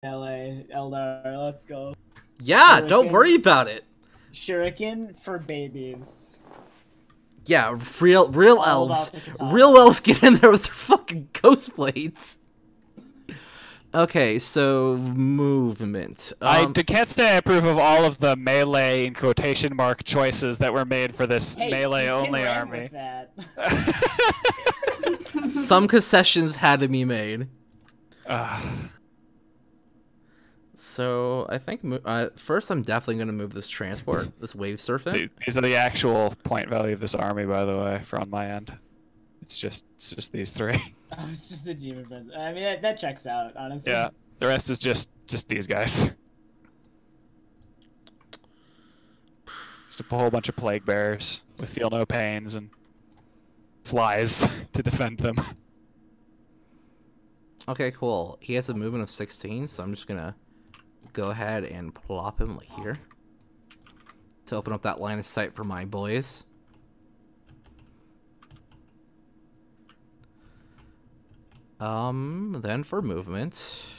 LA, Eldar, let's go. Yeah, Shuriken. don't worry about it. Shuriken for babies. Yeah, real All elves. about the katana. Real elves get in there with their fucking ghost blades. Okay, so movement. I can't say I approve of all of the melee in quotation mark choices that were made for this Hey, melee you can only ram army. with that. Some concessions had to be made. So I think first I'm definitely going to move this transport, this wave surfing. These are the actual point value of this army, by the way, for on my end. It's just these three. Oh, it's just the demon prince. I mean, that checks out, honestly. Yeah, the rest is just these guys. Just a whole bunch of plague bearers with feel no pains and flies to defend them. Okay, cool. He has a movement of 16, so I'm just gonna go ahead and plop him like here to open up that line of sight for my boys. Then for movement,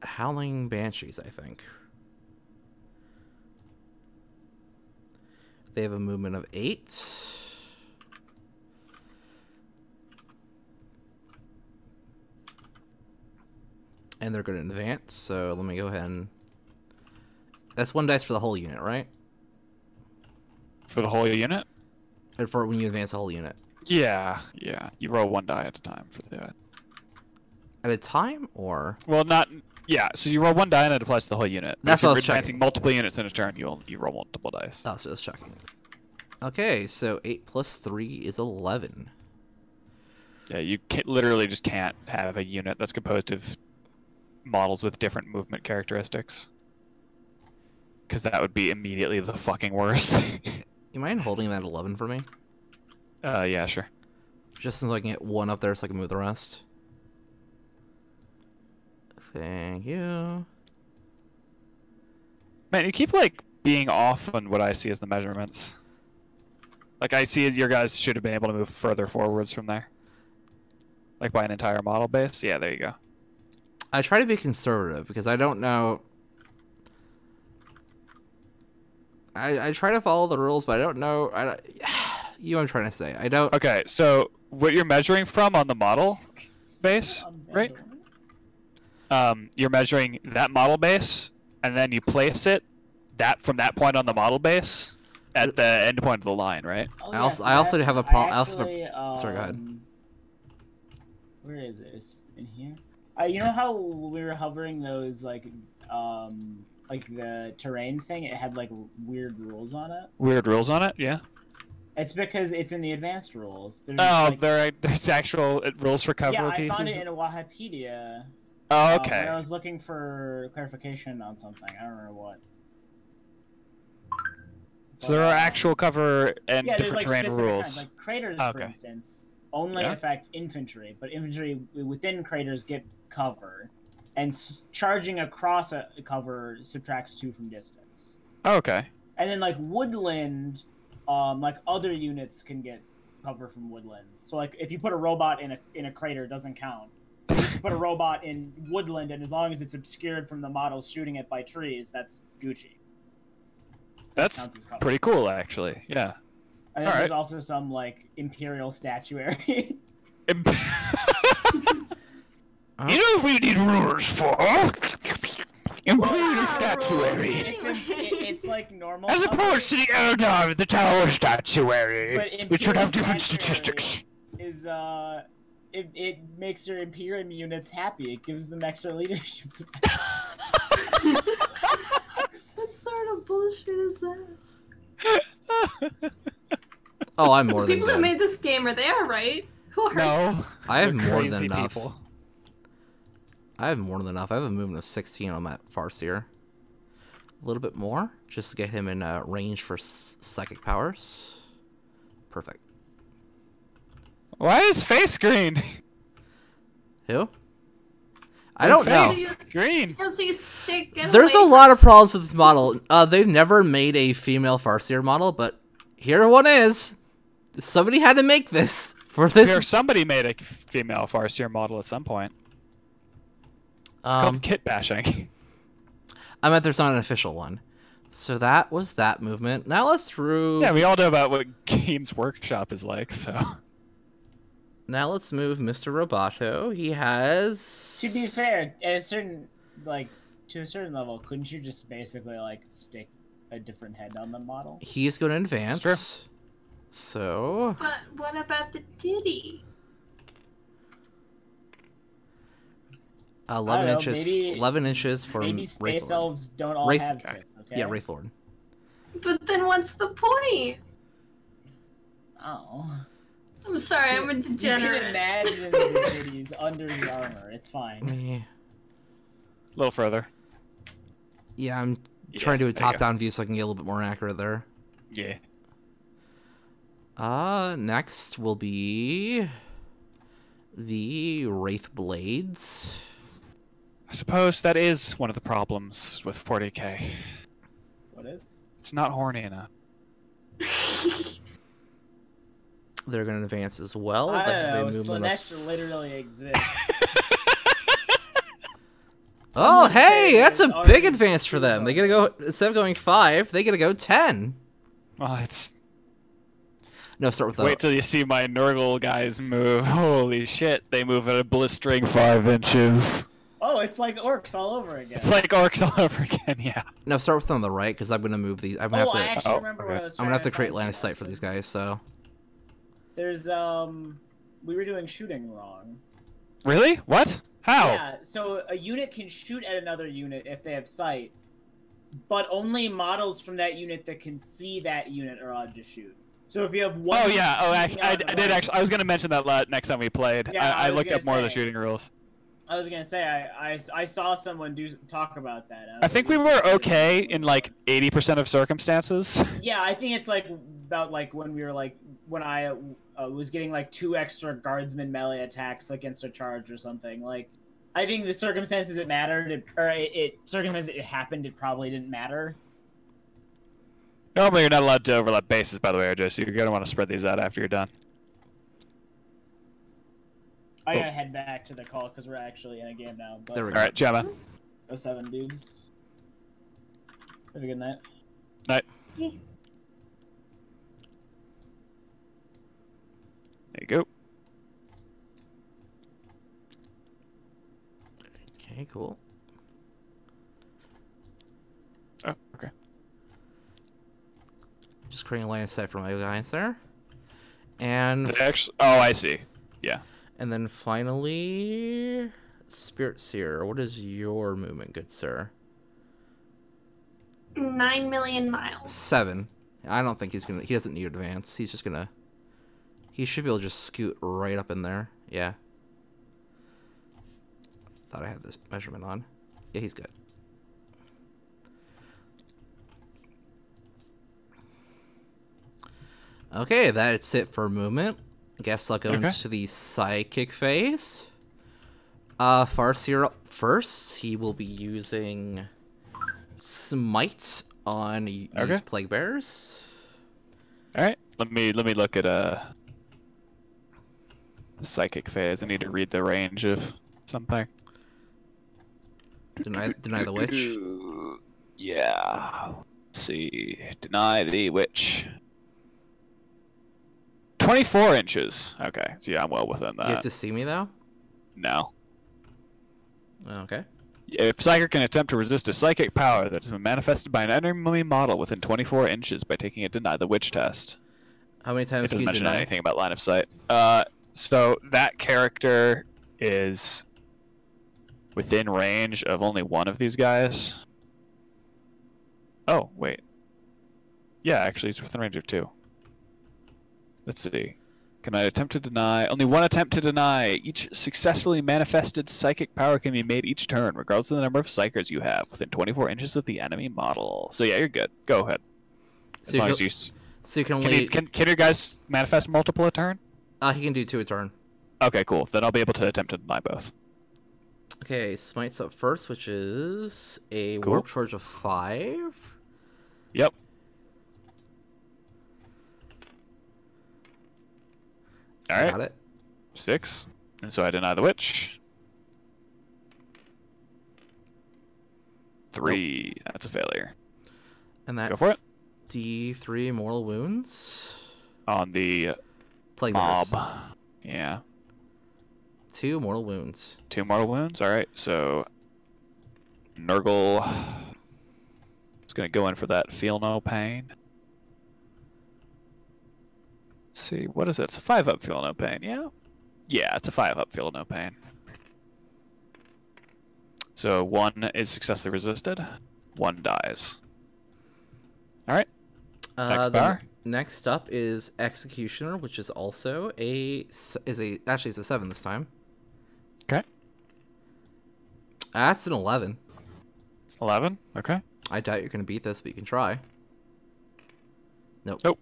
Howling Banshees, I think. They have a movement of 8. And they're going to advance, so let me go ahead and... That's 1 dice for the whole unit, right? For the whole unit? Or for when you advance a whole unit? Yeah. You roll 1 die at a time for the... At a time, or...? Well, not... Yeah, so you roll 1 die and it applies to the whole unit. That's what I was if you're advancing checking. multiple units in a turn, you roll multiple dice. Oh, so I was checking. Okay, so 8 plus 3 is 11. Yeah, you literally just can't have a unit that's composed of models with different movement characteristics. Because that would be immediately the fucking worst. You mind holding that 11 for me? Yeah, sure. Just so I can get 1 up there so I can move the rest. Thank you. Man, you keep, like, being off on what I see as the measurements. Like, I see your guys should have been able to move further forwards from there. Like, by an entire model base? Yeah, there you go. I try to be conservative because I don't know... I try to follow the rules, but I don't know... You know what I'm trying to say. I don't... Okay, so what you're measuring from on the model base, right? You're measuring that model base, and then you place it from that point on the model base at the end point of the line, right? Oh, I also have a... Sorry, go ahead. Where is it? It's in here? You know how we were hovering those, like the terrain thing? It had, like, weird rules on it? Weird rules on it? Yeah. It's because it's in the advanced rules. There's, there's actual rules for cover pieces? Yeah, I found it in a Wahapedia. Oh, okay. When I was looking for clarification on something. I don't remember what. So there are actual cover and different like terrain rules. Kinds. Like craters, for instance, only affect infantry, but infantry within craters get cover, and charging across a cover subtracts 2 from distance. Oh, okay. And then like woodland, like other units can get cover from woodlands. So like if you put a robot in a crater, it doesn't count. If you put a robot in woodland, and as long as it's obscured from the models shooting it by trees, that's Gucci. That's pretty cool, actually. Yeah. And then there's also some like Imperial statuary. You know what we need rules for? Imperial statuary. It's like normal. As opposed to the Eldar, the Tower statuary, which would have different statistics. It makes your Imperium units happy. It gives them extra leadership. What sort of bullshit is that? Oh, I'm more than people good. that made this game, are they alright? Who are No. I have more than enough. People. I have more than enough. I have a movement of 16 on that Farseer. A little bit more, just to get him in range for psychic powers. Perfect. Why is face green? Who? I don't know. Green. There's a lot of problems with this model. They've never made a female Farseer model, but here one is. Somebody had to make this for this. Somebody made a female Farseer model at some point. It's called kit bashing. I meant there's not an official one. So that was that movement. Now let's move. Yeah, we all know about what Games Workshop is like, so. Now let's move Mr. Roboto. He has. To be fair, at a certain to a certain level, couldn't you just basically stick a different head on the model? He's going to advance. True. So. But what about the titty? 11 know, inches. maybe- 11 inches for Maybe Wraith space Lord. elves don't all Wraith- have tits, okay? Yeah, Wraith Lord. But then what's the point? Oh. I'm sorry, I'm a You can degenerate. imagine the titties under the armor. It's fine. Eh. A little further. Yeah, I'm Yeah, trying to do a there you go. top-down view so I can get a little bit more accurate there. Yeah. Next will be the Wraith Blades. I suppose that is one of the problems with 40k. What is? It's not horny enough. They're going to advance as well. I They don't have a know. movement of- Slanesh literally exists. Oh, Someone hey, say that's a there's big already advance for two them. They votes. gotta go, instead of going 5, they gotta go 10. Well, it's... No, start with the... Wait till you see my Nurgle guys move. Holy shit, they move at a blistering 5 inches. Oh, it's like orcs all over again. It's like orcs all over again, yeah. No, start with them on the right, because I'm gonna move these. I'm gonna Oh, I have to... actually Oh, remember okay. what I was I'm gonna have to trying create find line of you sight guys. for these guys, so... There's, we were doing shooting wrong. Really? What? How? Yeah, so a unit can shoot at another unit if they have sight, but only models from that unit that can see that unit are allowed to shoot. So if you have one... Oh yeah, I shooting out the did right- actually. I was gonna mention that next time we played. Yeah, I I was looked gonna up more of the say. shooting rules. I was gonna say, I saw someone talk about that. I think we were okay in like 80% of circumstances. Yeah, I think it's about when we were when I was getting 2 extra guardsman melee attacks against a charge or something. I think the circumstances it mattered, circumstances it happened, it probably didn't matter. Normally, you're not allowed to overlap bases, by the way, RJ. So you're gonna want to spread these out after you're done. I gotta head back to the call because we're actually in a game now. But There we All right, Gemma. 07 dudes. Have a good night. Night. There you go. Okay, cool. Oh, okay. Just creating a line of sight for my guys there. And... Did I actually... Oh, I see. Yeah. And then finally... Spirit Seer, what is your movement, good sir? 9 million miles. 7. I don't think he's gonna... He doesn't need advance. He's just gonna... He should be able to just scoot right up in there. Yeah. Thought I had this measurement on. Yeah, he's good. Okay, that's it for movement. Guess I'll go Okay. into the psychic phase. Farseer up first. He will be using Smite on these Okay. Plague Bearers. All right. Let me look at the psychic phase. I need to read the range of something. Deny the witch. Yeah. Let's see. Deny the witch. 24 inches. Okay. So yeah, I'm well within that. You have to see me though. No. Okay. If Psyker can attempt to resist a psychic power that has been manifested by an enemy model within 24 inches by taking a Deny the Witch test. How many It times can doesn't you mention deny? anything about line of sight. So that character is within range of only one of these guys. Oh, wait. Yeah, actually, he's within range of 2. Let's see. Can I attempt to deny? Only one attempt to deny. Each successfully manifested psychic power can be made each turn, regardless of the number of psychers you have, within 24 inches of the enemy model. So yeah, you're good. Go ahead. As So long you as you... So you can Can, only... you, can your guys manifest multiple a turn? he can do 2 a turn. Okay, cool. Then I'll be able to attempt to deny both. Okay, Smite's up first, which is a Cool. warp charge of 5. Yep. All right. Got it. 6. And so I deny the witch. 3. That's a failure. And that's Go for it. D3 mortal wounds. On the Plague mob. Bearers. Yeah. 2 mortal wounds. 2 mortal wounds. All right. So Nurgle is going to go in for that feel no pain. Let's see. What is it? It's a 5-up feel no pain. Yeah. Yeah, it's a 5-up feel no pain. So 1 is successfully resisted. 1 dies. All right. Next power. Next up is Executioner, which is also actually it's a 7 this time. Okay. That's an 11. 11. Okay. I doubt you're gonna beat this, but you can try. Nope. Nope.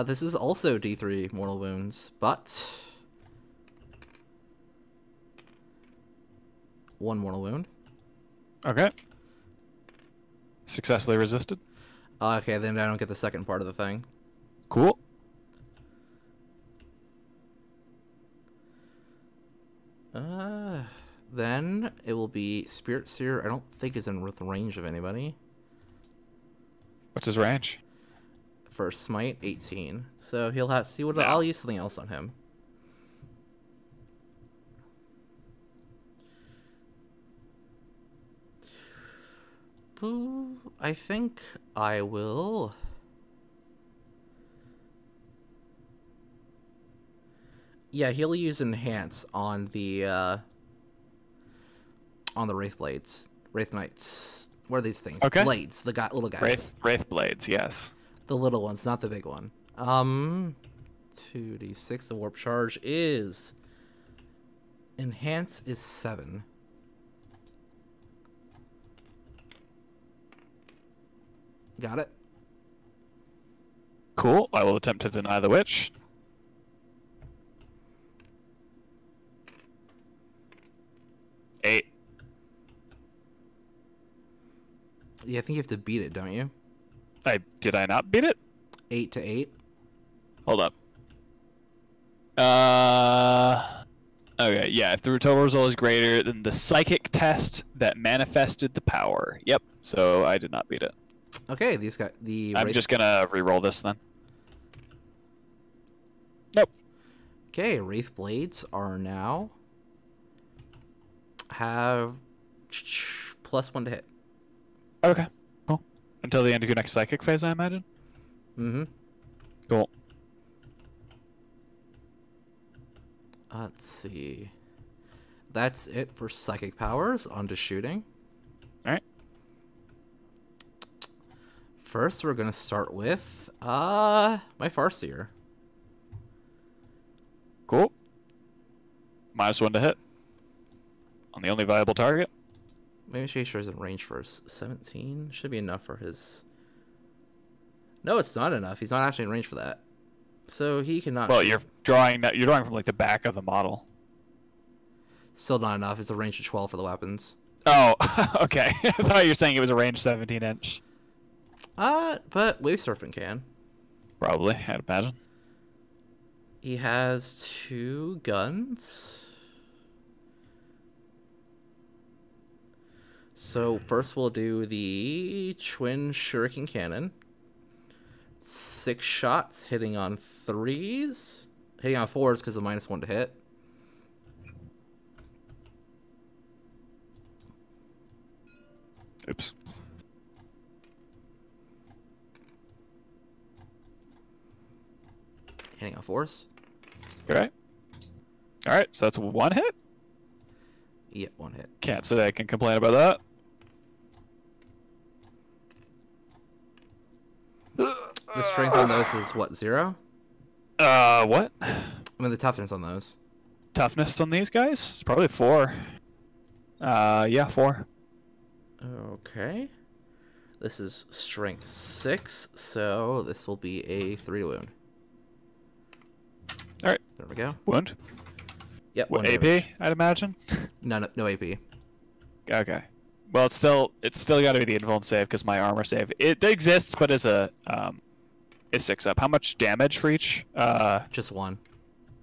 This is also D3 mortal wounds, but 1 mortal wound. Okay. Successfully resisted. Okay, then I don't get the second part of the thing. Cool. Then it will be Spirit Seer. I don't think is in with range of anybody. What's his range? For Smite, 18. So he'll have to see what No. I'll use something else on him. I think I will. Yeah, he'll use Enhance on the Wraith Blades. Wraith Knights. What are these things? Okay. Blades, the little guys. Wraith Blades, yes. The little ones, not the big one. 2d6. The warp charge is Enhance is 7. Got it. Cool. I will attempt to deny the witch. Eight. Yeah, I think you have to beat it, don't you? Did I not beat it? 8 to 8. Hold up. Okay, yeah, if the total result is greater than the psychic test that manifested the power. Yep, so I did not beat it. Okay, these got the. I'm just gonna re-roll this then. Nope. Okay, Wraith Blades are now have +1 to hit. Okay, cool. Until the end of your next psychic phase, I imagine? Mm-hmm. Cool. Let's see. That's it for psychic powers. On to shooting. Alright. First, we're gonna start with my Farseer. Cool. -1 to hit. On the only viable target. Maybe make sure he's in range first. 17 should be enough for his. No, it's not enough. He's not actually in range for that. So he cannot. Well, you're drawing from like the back of the model. Still not enough. It's a range of 12 for the weapons. Oh, okay. I thought you were saying it was a range 17-inch. But Wave Surfing can. Probably, I'd imagine. He has 2 guns. So first we'll do the Twin Shuriken Cannon. 6 shots, hitting on 3s. Hitting on 4s because of -1 to hit. Oops. Hitting on 4s. Alright. Alright, so that's 1 hit? Yep, 1 hit. Can't say I can complain about that. The strength on those is what, 0? What? I mean, the toughness on those. Toughness on these guys? It's probably 4. Yeah, 4. Okay. This is strength 6, so this will be a 3 to wound. Alright. There we go. Wound? Yep, What, 1 AP, damage. I'd imagine? No AP. Okay. Well, it's still got to be the influence save because my armor save it exists, but as a it's 6 up. How much damage for each? Just 1.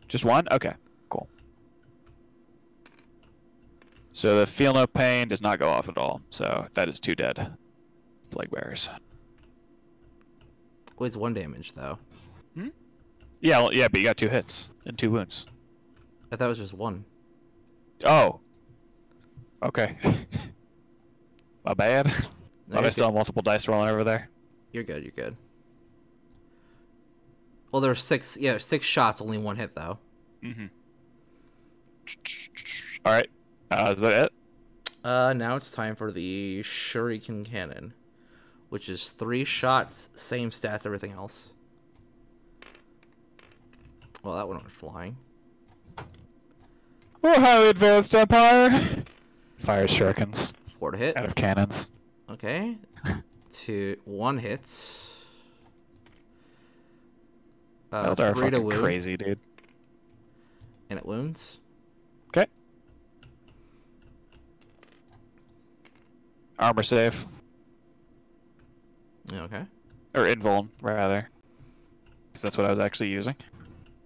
Just 1. Okay, cool. So the feel no pain does not go off at all. So that is 2 dead plague bearers. Well, it's 1 damage though. Yeah, well, yeah, but you got 2 hits and 2 wounds. I thought it was just 1. Oh. Okay. My bad. No, But I you're still good. have multiple dice rolling over there. You're good. You're good. Well, there's 6. Yeah, 6 shots, only 1 hit though. Mm-hmm. All right. Is that it? Now it's time for the Shuriken Cannon, which is 3 shots, same stats, everything else. Well, that one went flying. We're highly advanced empire. Fire shurikens 4 to hit. out of cannons. Okay. 1 hit. Eldar are 3 to fucking wound. crazy, dude. And it wounds. Okay. Armor save. Yeah, okay. Or invuln, rather. Because that's what I was actually using.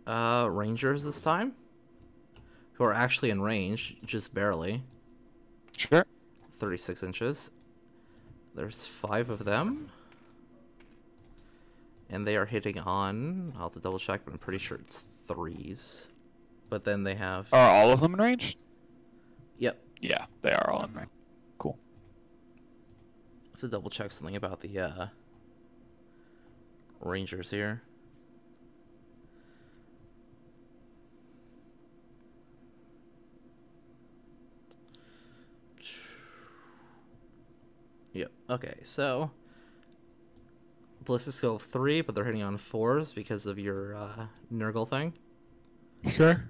Rangers this time. Who are actually in range, just barely. Sure. 36 inches. There's 5 of them. And they are hitting on... I'll have to double check, but I'm pretty sure it's 3s. But then they have... Are all of them in range? Yep. Yeah, they are all in range. Cool. To double check something about the Rangers here. Yep. Okay, so ballistic skill 3, but they're hitting on 4s because of your Nurgle thing. Sure.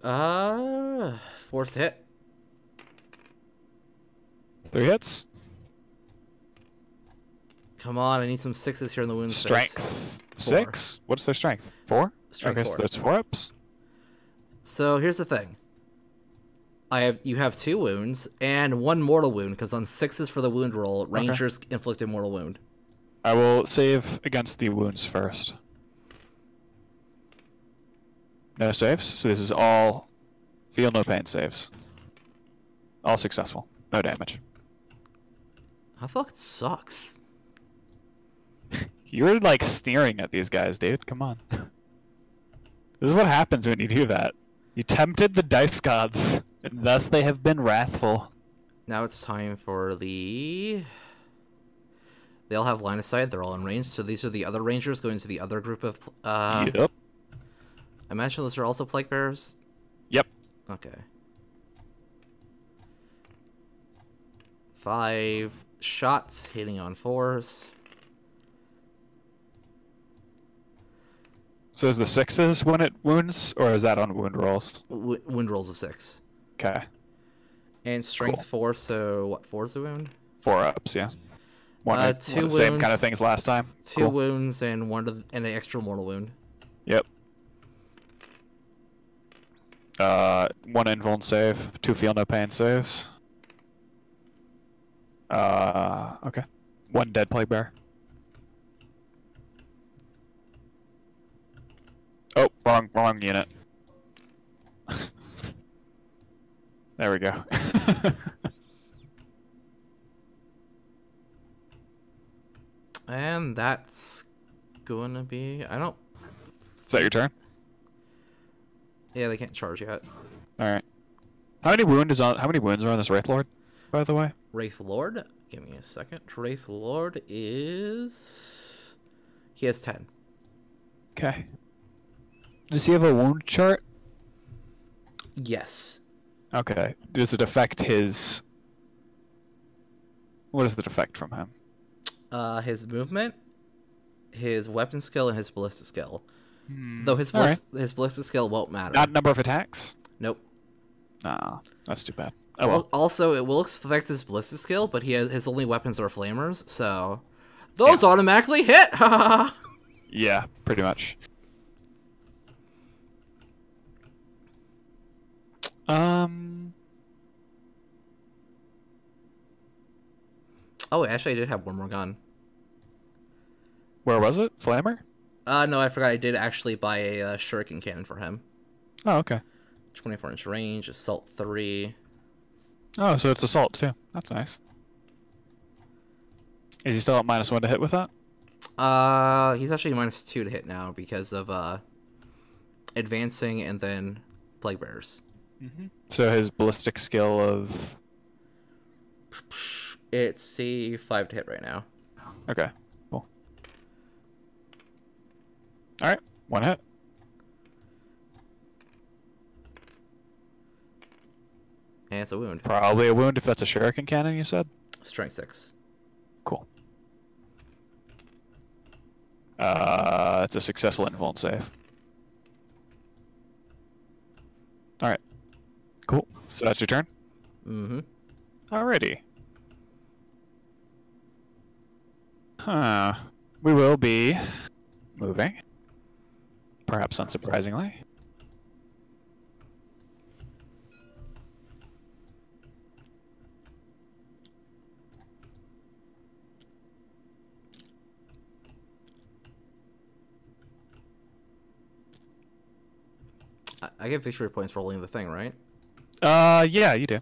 4's to hit. 3 hits. Come on, I need some 6s here in the wound space. Strength 6? What's their strength? 4? Strength okay, 4. so there's 4 ups. So here's the thing. You have 2 wounds and 1 mortal wound, because on 6s for the wound roll, Rangers inflict a mortal wound. I will save against the wounds first. No saves, so this is all feel no pain saves. All successful. No damage. That fucking sucks. You're like sneering at these guys, dude. Come on. This is what happens when you do that. You tempted the dice gods, and thus they have been wrathful. Now it's time for the... They all have line of sight. They're all in range. So these are the other Rangers going to the other group of... Yep. I imagine those are also Plague Bearers? Yep. Okay. 5 shots hitting on 4s. So is the 6s when it wounds, or is that on wound rolls? Wound rolls of 6. Okay. And strength 4, so what, 4's a wound? 4 ups, yeah. 2 one of the same wounds. kind of things last time. 2 Cool. wounds and and an extra mortal wound. Yep. 1 invuln save, 2 feel no pain saves. Okay. 1 dead plague bear. Oh, wrong unit. There we go. And that's gonna be... I don't... Is that your turn? Yeah, they can't charge yet. Alright. How many wounds are on this Wraith Lord, by the way? Wraith Lord? Give me a second. Wraith Lord is... He has 10. Okay. Does he have a wound chart? Yes. Okay. Does it affect his... What does it affect from him? His movement, his weapon skill, and his ballistic skill. Though his Alright. his ballistic skill won't matter. Not number of attacks? Nope. Ah, that's too bad. Oh well. Also, it will affect his ballistic skill, but his only weapons are flamers, so those automatically hit. Yeah, pretty much. Oh, actually, I did have one more gun. Where was it? Flammer? No, I forgot. I did actually buy a shuriken cannon for him. Oh, okay. 24-inch range, assault 3. Oh, so it's assault too. That's nice. Is he still at -1 to hit with that? He's actually -2 to hit now because of advancing and then plague bearers. So his ballistic skill of It's C5 to hit right now. okay, cool. All right, 1 hit. And it's a wound. Probably a wound if that's a shuriken cannon. You said. Strength 6. Cool. It's a successful invuln save. All right, cool. So that's your turn. Mm-hmm. Alrighty. Huh. We will be moving. Perhaps unsurprisingly. I get victory points for holding the thing, right? Yeah, you do.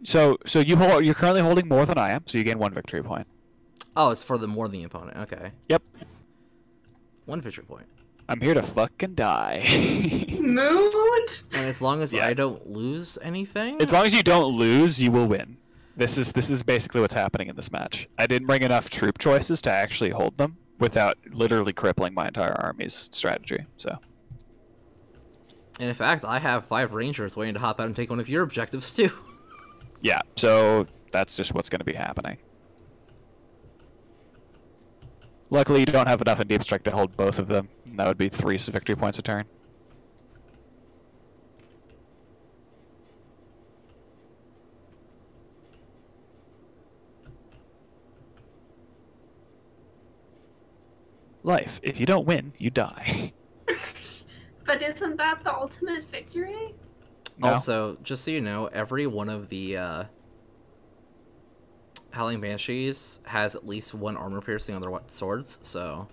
So you're currently holding more than I am, so you gain 1 victory point. Oh, it's for the more than the opponent. Okay. Yep. 1 victory point. I'm here to fucking die. Mood? And as long as Yeah. I don't lose anything? As long as you don't lose, you will win. This is basically what's happening in this match. I didn't bring enough troop choices to actually hold them without literally crippling my entire army's strategy. So. And in fact, I have 5 rangers waiting to hop out and take one of your objectives too. Yeah, so that's just what's going to be happening. Luckily, you don't have enough in Deep Strike to hold both of them. That would be 3 victory points a turn. Life. If you don't win, you die. But isn't that the ultimate victory? No? Also, just so you know, every one of the Howling Banshees has at least 1 armor piercing on their swords, so...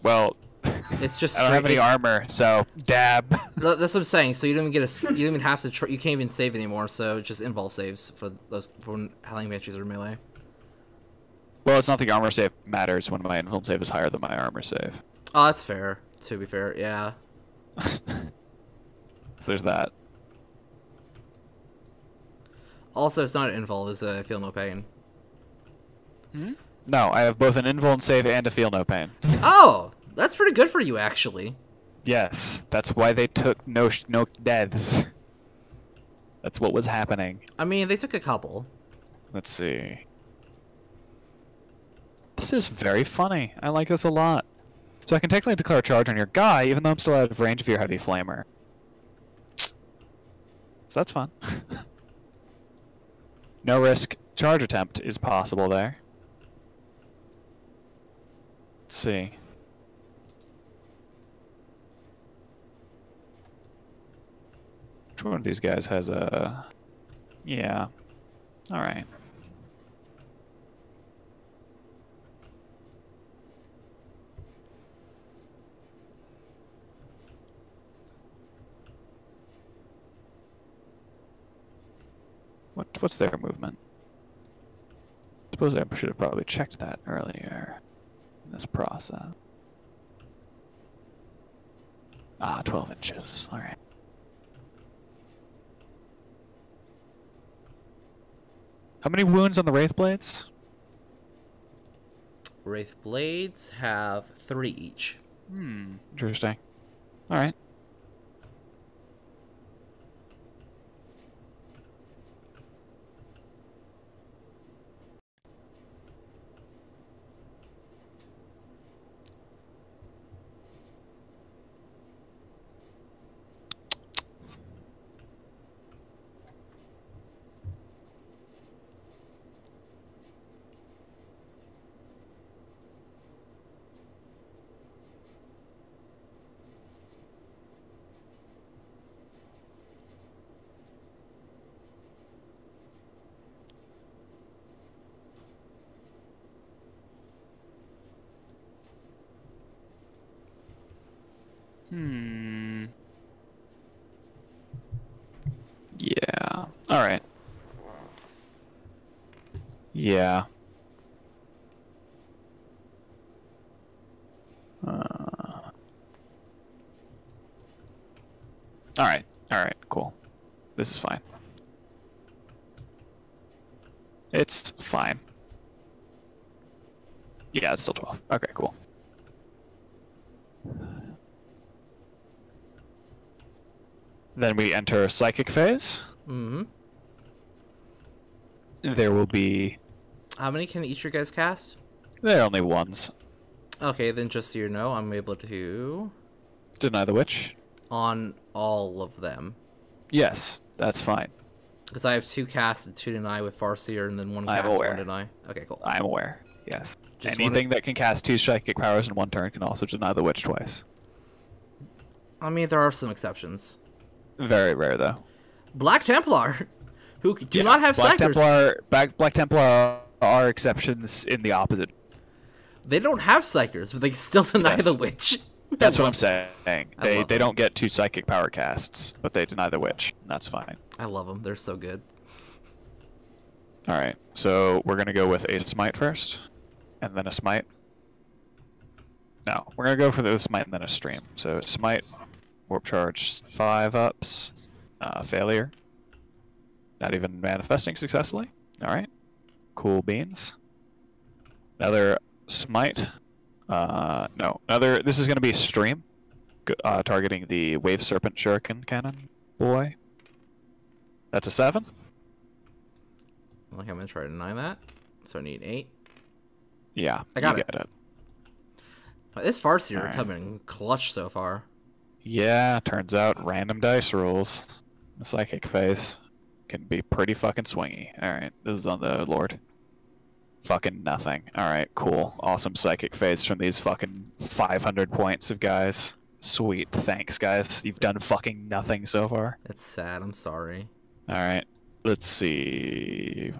Well, It's just I don't have any it's- armor, so dab. That's what I'm saying. So you don't even get you don't even have to. You can't even save anymore. So just involve saves for those when Howling Banshees are melee. Well, it's not the armor save matters when my influence save is higher than my armor save. Oh, that's fair. To be fair, yeah. There's that. Also, it's not an invul. It's a feel no pain. No, I have both an invuln save and a feel no pain. Oh, that's pretty good for you, actually. Yes, that's why they took no deaths. That's what was happening. I mean, they took a couple. Let's see. This is very funny. I like this a lot. So I can technically declare a charge on your guy, even though I'm still out of range of your heavy flamer. So that's fun. No risk charge attempt is possible there. Let's see. Which one of these guys has a... Yeah. Alright. What's their movement? Suppose I should have probably checked that earlier in this process. Ah, 12 inches. Alright. How many wounds on the Wraith Blades? Wraith Blades have 3 each. Interesting. Alright. All right. Yeah. All right. All right. Cool. This is fine. It's fine. Yeah, it's still 12. Okay, cool. Then we enter psychic phase. Mm-hmm. There will be... How many can each of you guys cast? There are only ones. Okay, then just so you know, I'm able to... Deny the witch? On all of them. Yes, that's fine. Because I have 2 casts and 2 deny with Farseer, and then 1 cast, 1 deny. Okay, cool. I'm aware, yes. Just Anything that can cast 2 psychic powers in 1 turn can also deny the witch twice. I mean, there are some exceptions. Very rare, though. Black Templar, who do not have Black Psychers. Black Templar are exceptions in the opposite. They don't have Psychers, but they still deny Yes. the witch. That's what I'm saying. They them. don't get 2 psychic power casts, but they deny the witch. That's fine. I love them. They're so good. All right, so we're gonna go with a smite first, and then a smite. No, we're gonna go for the smite and then a stream. So smite, warp charge 5 ups, failure. Not even manifesting successfully. All right, cool beans. Another smite. No, another. This is gonna be stream, targeting the wave serpent shuriken cannon boy. That's a 7. Like I'm gonna try to deny that. So I need 8. Yeah, I got you it. get it. This Farseer Alright. coming clutch so far. Yeah, turns out random dice rolls. The psychic phase can be pretty fucking swingy. Alright, this is on the Lord. Fucking nothing. Alright, cool. Awesome psychic phase from these fucking 500 points of guys. Sweet, thanks guys. You've done fucking nothing so far. It's sad. I'm sorry. Alright, let's see.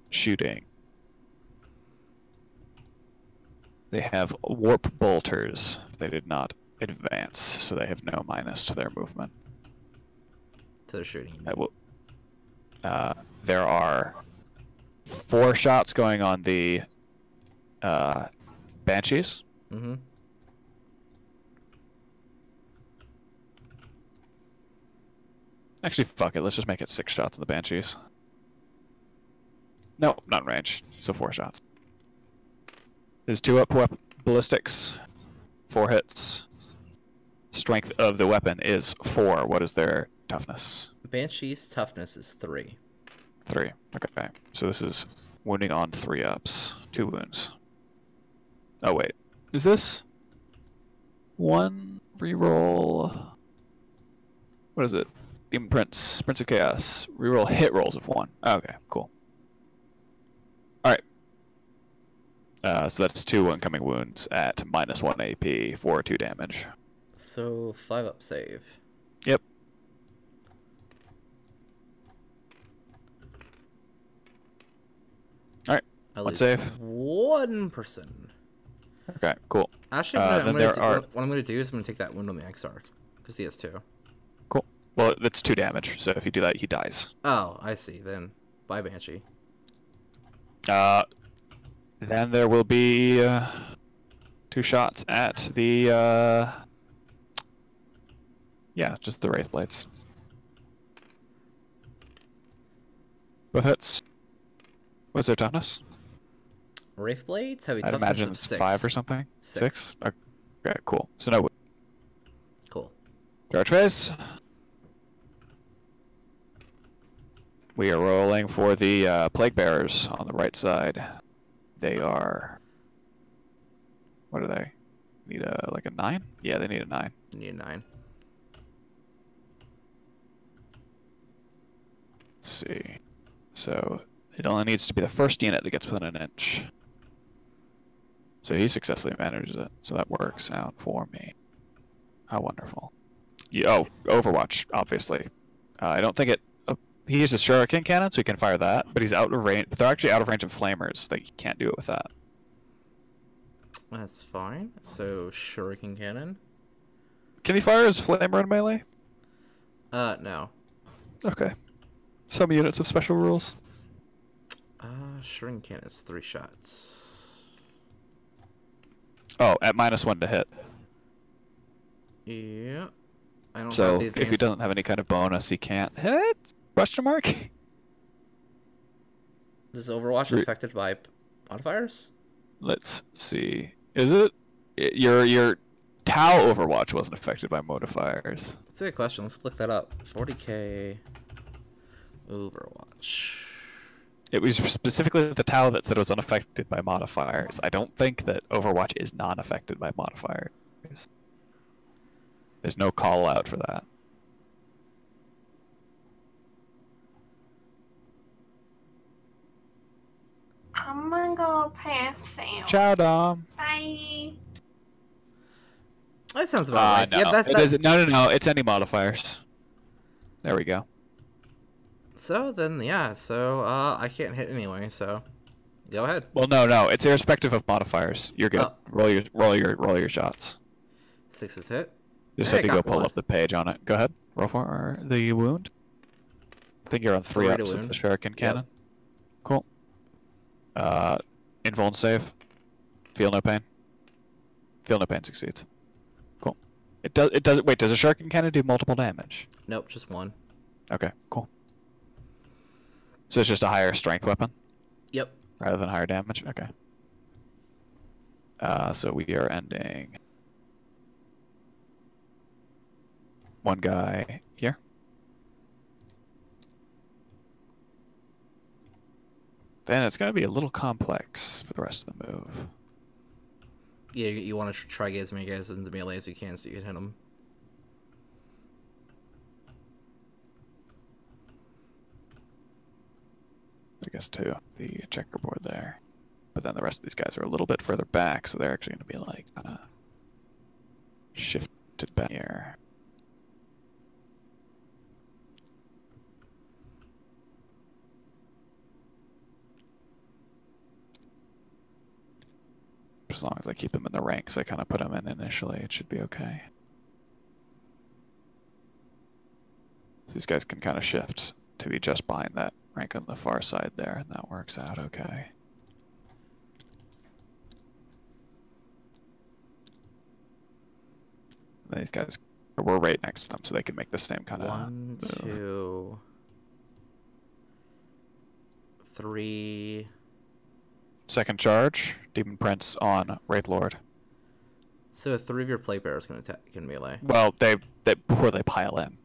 Shooting. They have warp bolters. They did not advance, so they have no minus to their movement. To the shooting. That will, there are 4 shots going on the Banshees. Mm-hmm. Actually, fuck it. Let's just make it 6 shots on the Banshees. No, not in range. So 4 shots. There's 2 up ballistics. 4 hits. Strength of the weapon is 4. What is their toughness? Banshee's toughness is 3. 3. Okay. So this is wounding on 3 ups. 2 wounds. Oh, wait. Is this 1 reroll? What is it? Demon Prince. Prince of Chaos. Reroll hit rolls of 1. Okay, cool. Alright. So that's 2 incoming wounds at -1 AP for 2 damage. So 5 up save. Yep. Alright. At One least save. 1 person. Okay, cool. Actually, what I'm gonna do is I'm gonna take that wound on the Exarch because he has 2. Cool. Well, that's 2 damage, so if you do that, he dies. Oh, I see. Then bye, Banshee. Then there will be 2 shots at the yeah, just the Wraith Blades. Both hits. What's their toughness? Wraith Blades have a I'd toughness imagine of it's 6. 5 or something. 6. 6? Okay, cool. So no. Cool. Charge phase. We are rolling for the Plague Bearers on the right side. They are... What are they? Need like a 9? Yeah, they need a 9. You need a 9. Let's see. So it only needs to be the first unit that gets within an inch. So he successfully manages it. So that works out for me. How wonderful. Oh, Overwatch, obviously. I don't think it... he uses Shuriken Cannon, so he can fire that, but he's out of range. They're actually out of range of Flamers. They can't do it with that. That's fine. So Shuriken Cannon. Can he fire his Flamer in melee? No. Okay. some units of special rules. Shuriken is 3 shots. Oh, at -1 to hit. Yeah. I don't So have the if he advanced... doesn't have any kind of bonus, he can't hit? Question mark? Is Overwatch affected by modifiers? Let's see. Is it? Your Tau Overwatch wasn't affected by modifiers. That's a good question. Let's look that up. 40k Overwatch. It was specifically the Tau that said it was unaffected by modifiers. I don't think that Overwatch is not affected by modifiers. There's no call out for that. I'm gonna go pass out. Ciao, Dom. Bye. That sounds about right. No. Yeah, that's It is, no. It's any modifiers. There we go. So then, yeah. So I can't hit anyway. So go ahead. Well, no. It's irrespective of modifiers. You're good. Oh. Roll your shots. 6 is hit. Just Hey, had to got go pull one. up the page on it. Go ahead. Roll for the wound. I think you're on 3 3 to ups of wound. the Shuriken Cannon. Cool. Invuln save. Feel no pain. Feel no pain succeeds. Cool. It does. Wait, does a Shuriken Cannon do multiple damage? Nope, just 1. Okay, cool. So it's just a higher strength weapon Yep. rather than higher damage. Okay. So we are ending. One guy here. Then it's going to be a little complex for the rest of the move. Yeah, you want to try to get as many guys into melee as you can so you can hit them. I guess to the checkerboard there. But then the rest of these guys are a little bit further back, so they're actually going to be like kind of shifted back here. As long as I keep them in the ranks I kind of put them in initially, it should be okay. So these guys can kind of shift to be just behind that rank on the far side there, and that works out okay. And these guys, we're right next to them, so they can make the same kind of 1, move. 2, 3. Second charge, Demon Prince on Wraith Lord. So 3 of your plate bearers can attack in melee. Well, they before they pile in.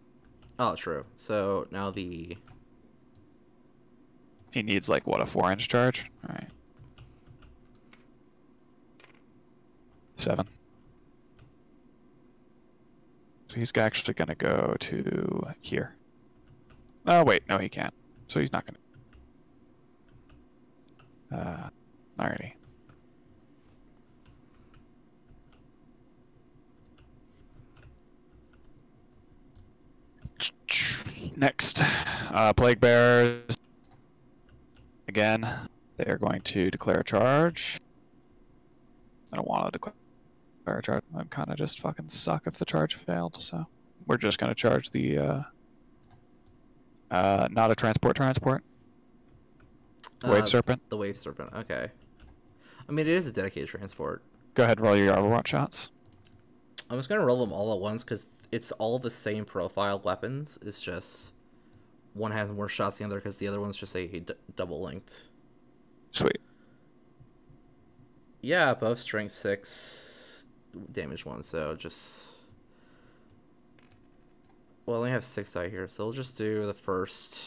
Oh, true. So now He needs like what, a 4-inch charge? All right. 7. So he's actually gonna go to here. Oh wait, no, he can't. So he's not gonna. Alrighty. Next, Plague Bearers. Again, they are going to declare a charge. I don't want to declare a charge. I'm kind of just fucking suck if the charge failed, so we're just going to charge the not a transport. Wave Serpent. The Wave Serpent, okay. I mean, it is a dedicated transport. Go ahead, roll your Overwatch shots. I'm just going to roll them all at once because it's all the same profile weapons. It's just one has more shots than the other because the other one's just a double linked. Sweet. Yeah, both strength 6, damage 1, so just... Well, I only have 6 die here, so we'll just do the first...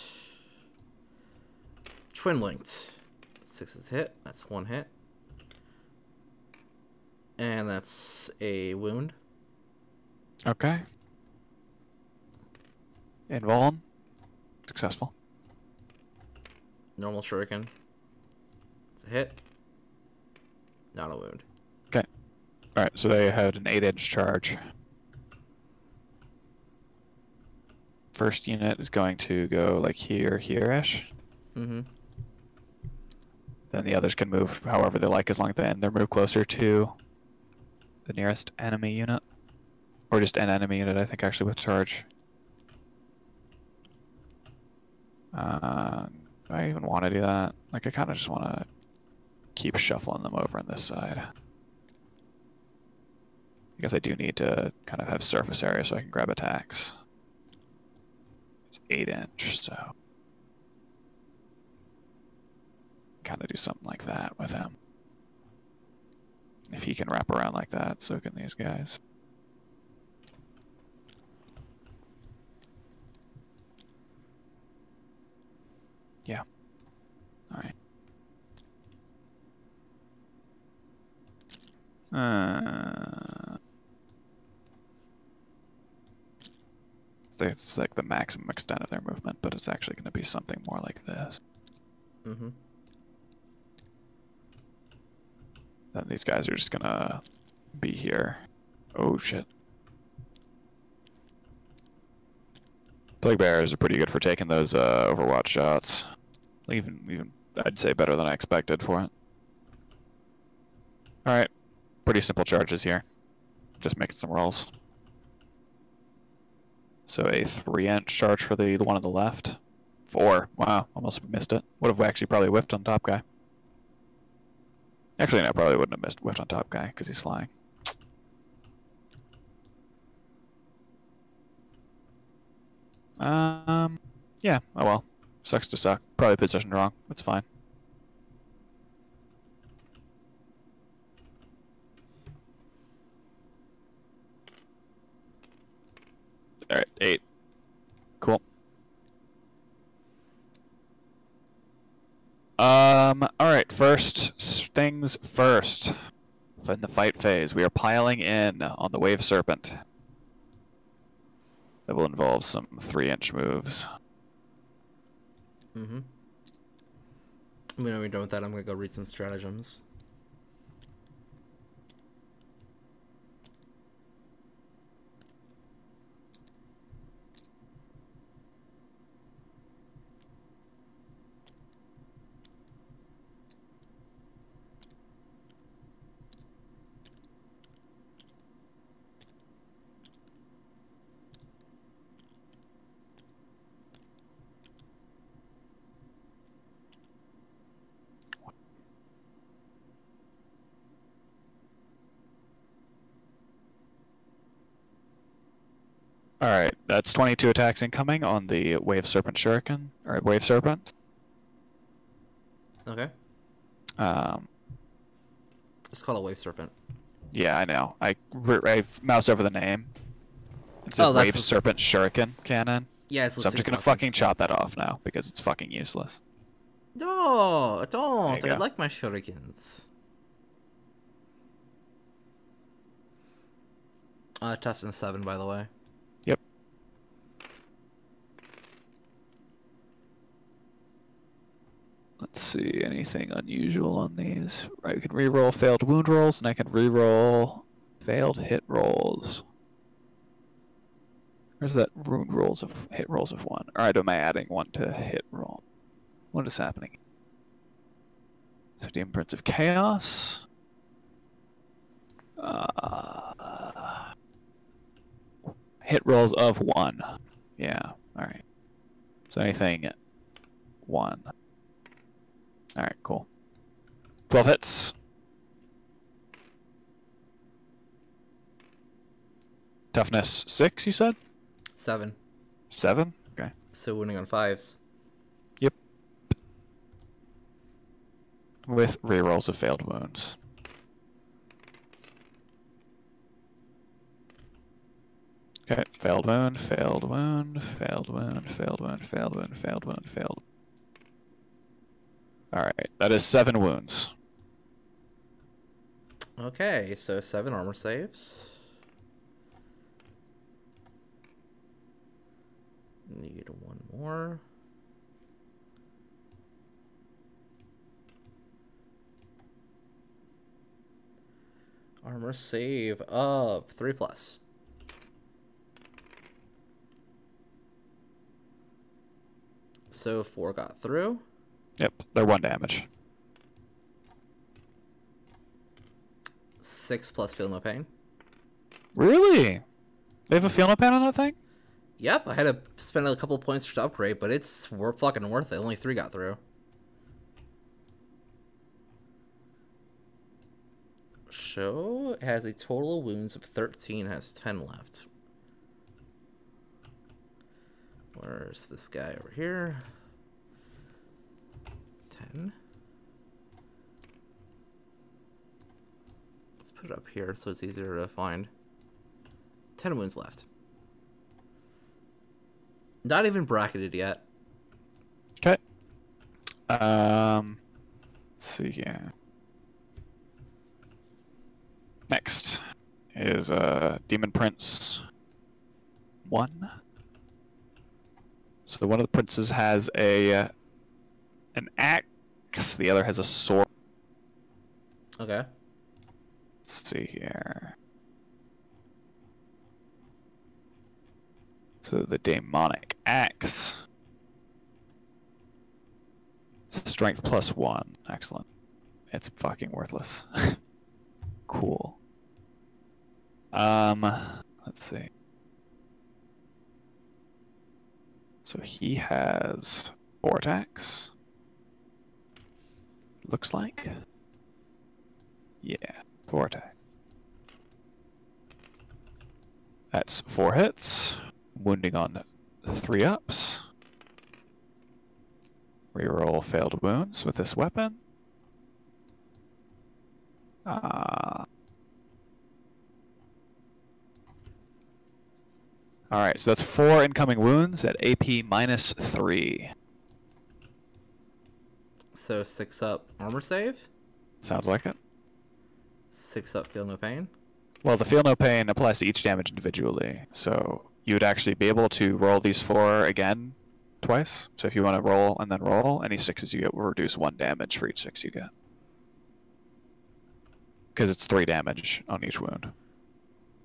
Twin linked. 6 is hit, that's 1 hit. And that's a wound. Okay. Invuln. Successful. Normal shuriken. It's a hit. Not a wound. Okay. Alright, so they had an 8-inch charge. First unit is going to go like here-ish. Mm-hmm. Then the others can move however they like as long as they end their move closer to the nearest enemy unit. Or just an enemy unit, I think, actually, with charge. Do I even want to do that? Like, I kind of just want to keep shuffling them over on this side. I guess I do need to kind of have surface area so I can grab attacks. It's 8 inch, so kind of do something like that with him. If he can wrap around like that, so can these guys. Yeah. Alright. It's like the maximum extent of their movement, but it's actually going to be something more like this. Mm-hmm. Then these guys are just going to be here. Oh, shit. Plague Bearers are pretty good for taking those Overwatch shots. Even I'd say better than I expected for it. Alright. Pretty simple charges here. Just making some rolls. So a 3-inch charge for the one on the left. 4. Wow, almost missed it. Would have actually probably whiffed on top guy. Actually, no, probably wouldn't have whiffed on top guy because he's flying. Yeah, oh well. Sucks to suck. Probably positioned wrong. It's fine. Alright, 8. Cool. Alright, first things first. In the fight phase, we are piling in on the Wave Serpent. That will involve some 3-inch moves. Mm-hmm. When we're done with that, I'm gonna go read some stratagems. Alright, that's 22 attacks incoming on the Wave Serpent Shuriken, or Wave Serpent. Okay. Um, It's called a Wave Serpent. yeah, I know. I mouse over the name. It's Oh, a that's Wave Serpent Shuriken cannon. Yeah, it's So I'm just gonna fucking chop that off now, because it's fucking useless. No, don't. There you I go. like my shurikens. Toughness 7, by the way. Yep. Let's see, anything unusual on these? Right, we can reroll failed wound rolls, and I can reroll failed hit rolls. Where's that wound rolls of hit rolls of 1? Alright, am I adding 1 to hit roll? What is happening? So the Imprints of Chaos. Hit rolls of 1. Yeah, alright. So anything 1. Alright, cool. 12 hits. Toughness 6, you said? 7. 7? Okay. So winning on 5s. Yep. With rerolls of failed wounds. Okay, failed wound, failed wound, failed wound, failed wound, failed wound, failed wound, failed. Alright, that is 7 wounds. Okay, so 7 armor saves. Need 1 more. Armor save of 3+. So 4 got through. Yep, they're 1 damage. 6 plus feel no pain. Really? They have a feel no pain on that thing? Yep, I had to spend a couple points to upgrade, but it's fucking worth it. Only 3 got through. Show has a total of wounds of 13, has 10 left. Where's this guy over here? 10. Let's put it up here so it's easier to find. 10 wounds left. Not even bracketed yet. Okay. Let's see here. Next is Demon Prince 1. So one of the princes has an axe, the other has a sword. Okay. Let's see here. So the demonic axe. Strength +1. Excellent. It's fucking worthless. Cool. Let's see. So he has 4 attacks. Looks like. Yeah, 4 attacks. That's 4 hits. Wounding on 3 ups. Reroll failed wounds with this weapon. Alright, so that's 4 incoming wounds at AP -3. So 6 up armor save. Sounds like it. 6 up feel no pain. Well, the feel no pain applies to each damage individually, so you would actually be able to roll these 4 again twice. So if you want to roll and then roll, any 6s you get will reduce 1 damage for each 6 you get. Because it's 3 damage on each wound.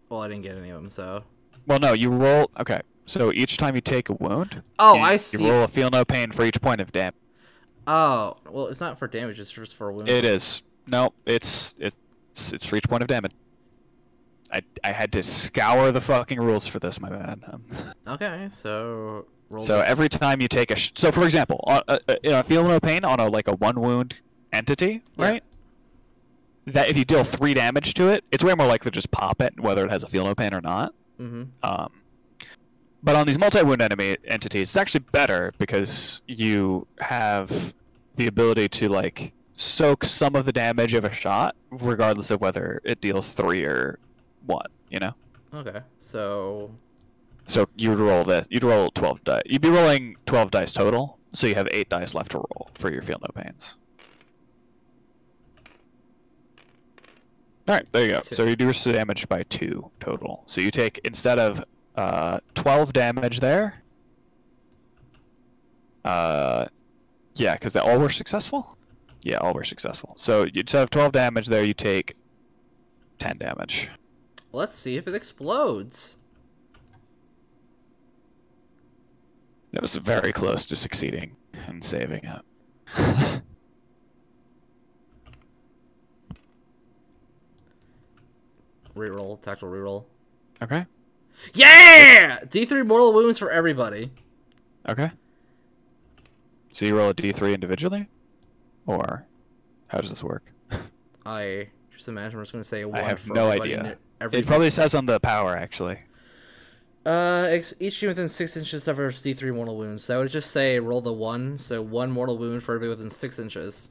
Well, I didn't get any of them, so. Well, no, you roll. Okay, so each time you take a wound, I see. You roll a feel no pain for each point of damage. Oh, well, it's not for damage; it's just for wounds. It is. No, it's for each point of damage. I had to scour the fucking rules for this. My bad. Okay, so roll. So this. every time you take so for example, feel no pain on a 1 wound entity, right? That if you deal 3 damage to it, it's way more likely to just pop it, whether it has a feel no pain or not. Mm-hmm. But on these multi-wound enemy entities, it's actually better because you have the ability to soak some of the damage of a shot, regardless of whether it deals 3 or 1. You know. Okay, so. So you'd roll 12 dice. You'd be rolling 12 dice total, so you have 8 dice left to roll for your feel no pains. Alright, there you go. 2. So you reduce the damage by 2 total. So you take, instead of 12 damage there, yeah, because they all were successful? Yeah, all were successful. So instead of 12 damage there, you take 10 damage. Let's see if it explodes. That was very close to succeeding and saving it. Reroll, tactical reroll. Okay. Yeah! D3 mortal wounds for everybody. Okay. So you roll a d3 individually? Or how does this work? I just imagine we're just going to say 1 I have for no everybody. idea. It probably says on the power, actually. Each unit within 6 inches suffers D3 mortal wounds. So I would just say roll the 1, so 1 mortal wound for everybody within 6 inches.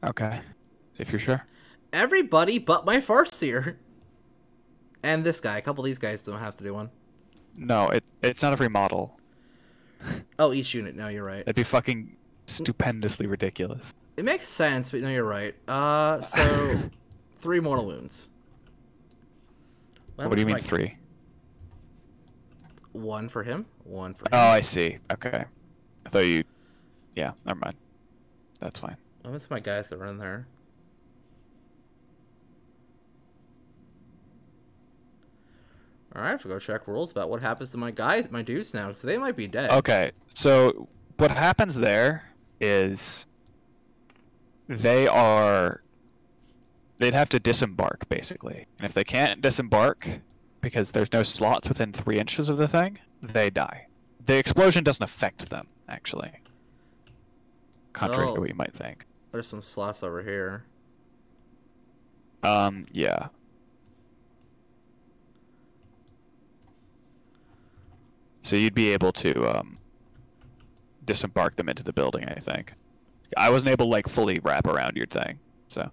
Okay. If you're sure. Everybody but my Farseer. And this guy. A couple of these guys don't have to do one. No, it's not every model. Oh, each unit. No, you're right. That'd be fucking stupendously ridiculous. It makes sense, but no, you're right. So 3 mortal wounds. What do you mean 3? 1 for him. 1 for him. Oh, I see. Okay. I thought you... Yeah, never mind. That's fine. Oh, that's my guys that run there. Alright, I have to go check rules about what happens to my guys, my dudes now, because they might be dead. Okay, so what happens there is they'd have to disembark, basically. And if they can't disembark, because there's no slots within 3 inches of the thing, they die. The explosion doesn't affect them, actually. Contrary to what you might think. There's some slots over here. Yeah. So you'd be able to disembark them into the building, I think. I wasn't able to like fully wrap around your thing, so.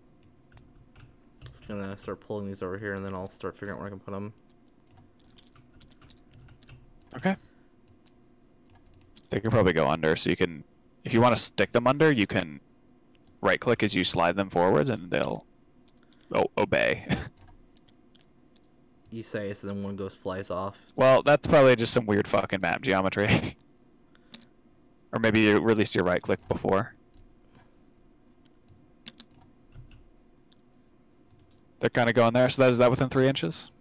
Just gonna start pulling these over here, and then I'll start figuring out where I can put them. Okay. They can probably go under, so you can, if you want to stick them under, you can right-click as you slide them forwards, and they'll obey. You say, so then one flies off. Well, that's probably just some weird fucking map geometry. Or maybe you released your right-click before. They're kind of going there, so is that within 3 inches?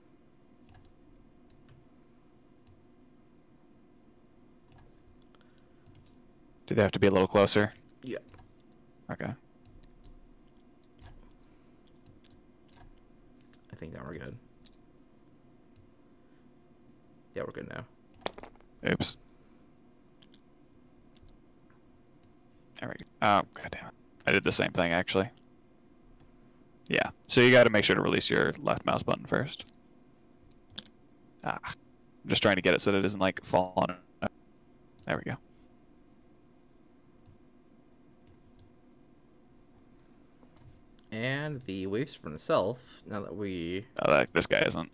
Do they have to be a little closer? Yeah. Okay. I think now we're good. Yeah, we're good now. Oops. There we go. Oh, goddamn. I did the same thing, actually. Yeah. So you got to make sure to release your left mouse button first. I'm just trying to get it so that it doesn't, like, fall on it. There we go. And the wave sprint itself, now that we... Oh, this guy isn't.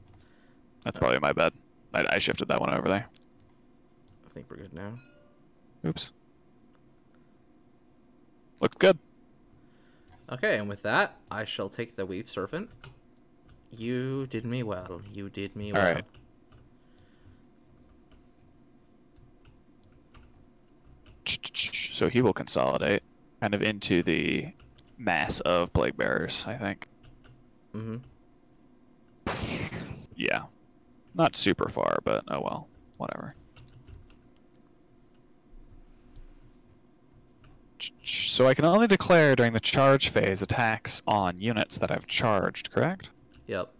That's probably my bad. I shifted that one over there. I think we're good now. Oops. Looks good. Okay, and with that, I shall take the Weave Serpent. You did me well. You did me well. Alright. So he will consolidate kind of into the mass of Plague Bearers, I think. Mm-hmm. Yeah. Not super far, but oh well. Whatever. So I can only declare during the charge phase attacks on units that I've charged, correct? Yep.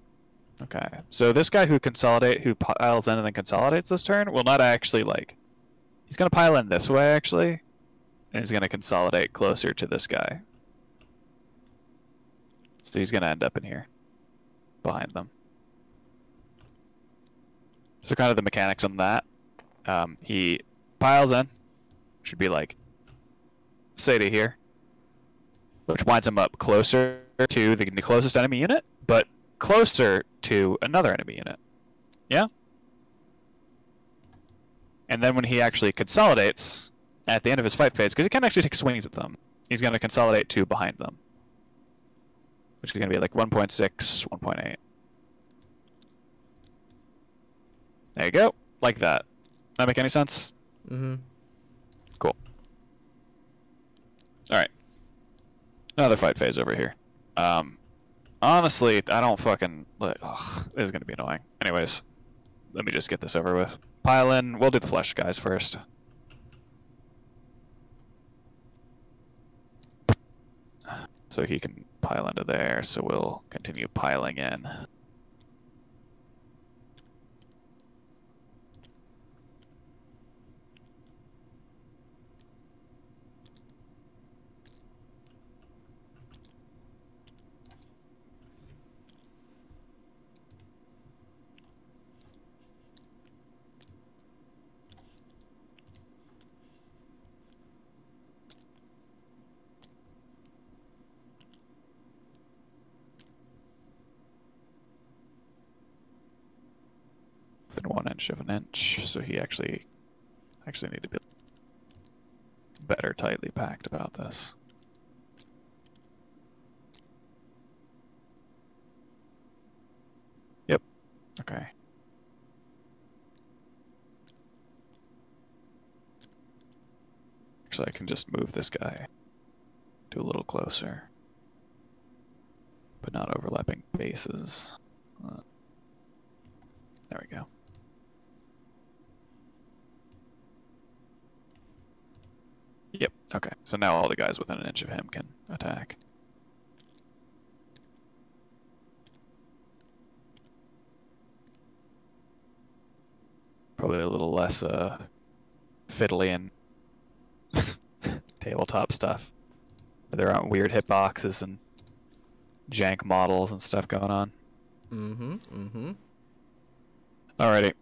Okay. So this guy who piles in and then consolidates this turn will not actually, like... He's going to pile in this way, actually. And he's going to consolidate closer to this guy. So he's going to end up in here. Behind them. So kind of the mechanics on that. He piles in. Should be like... say to here. Which winds him up closer to the closest enemy unit, but closer to another enemy unit. Yeah? And then when he actually consolidates at the end of his fight phase, because he can actually take swings at them, he's going to consolidate to behind them. Which is going to be like 1.6, 1.8. There you go. Like that. That make any sense? Mm-hmm. Cool. Alright. Another fight phase over here. Honestly, I don't fucking... Ugh, this is going to be annoying. Anyways, let me just get this over with. Pile in. We'll do the flesh guys first. So he can pile into there, so we'll continue piling in. Within 1 inch of an inch, so he actually need to be better tightly packed about this. Yep. Okay. Actually, I can just move this guy to a little closer, but not overlapping bases. There we go. Yep, okay. So now all the guys within an inch of him can attack. probably a little less fiddly and tabletop stuff. There aren't weird hitboxes and jank models and stuff going on. Alrighty.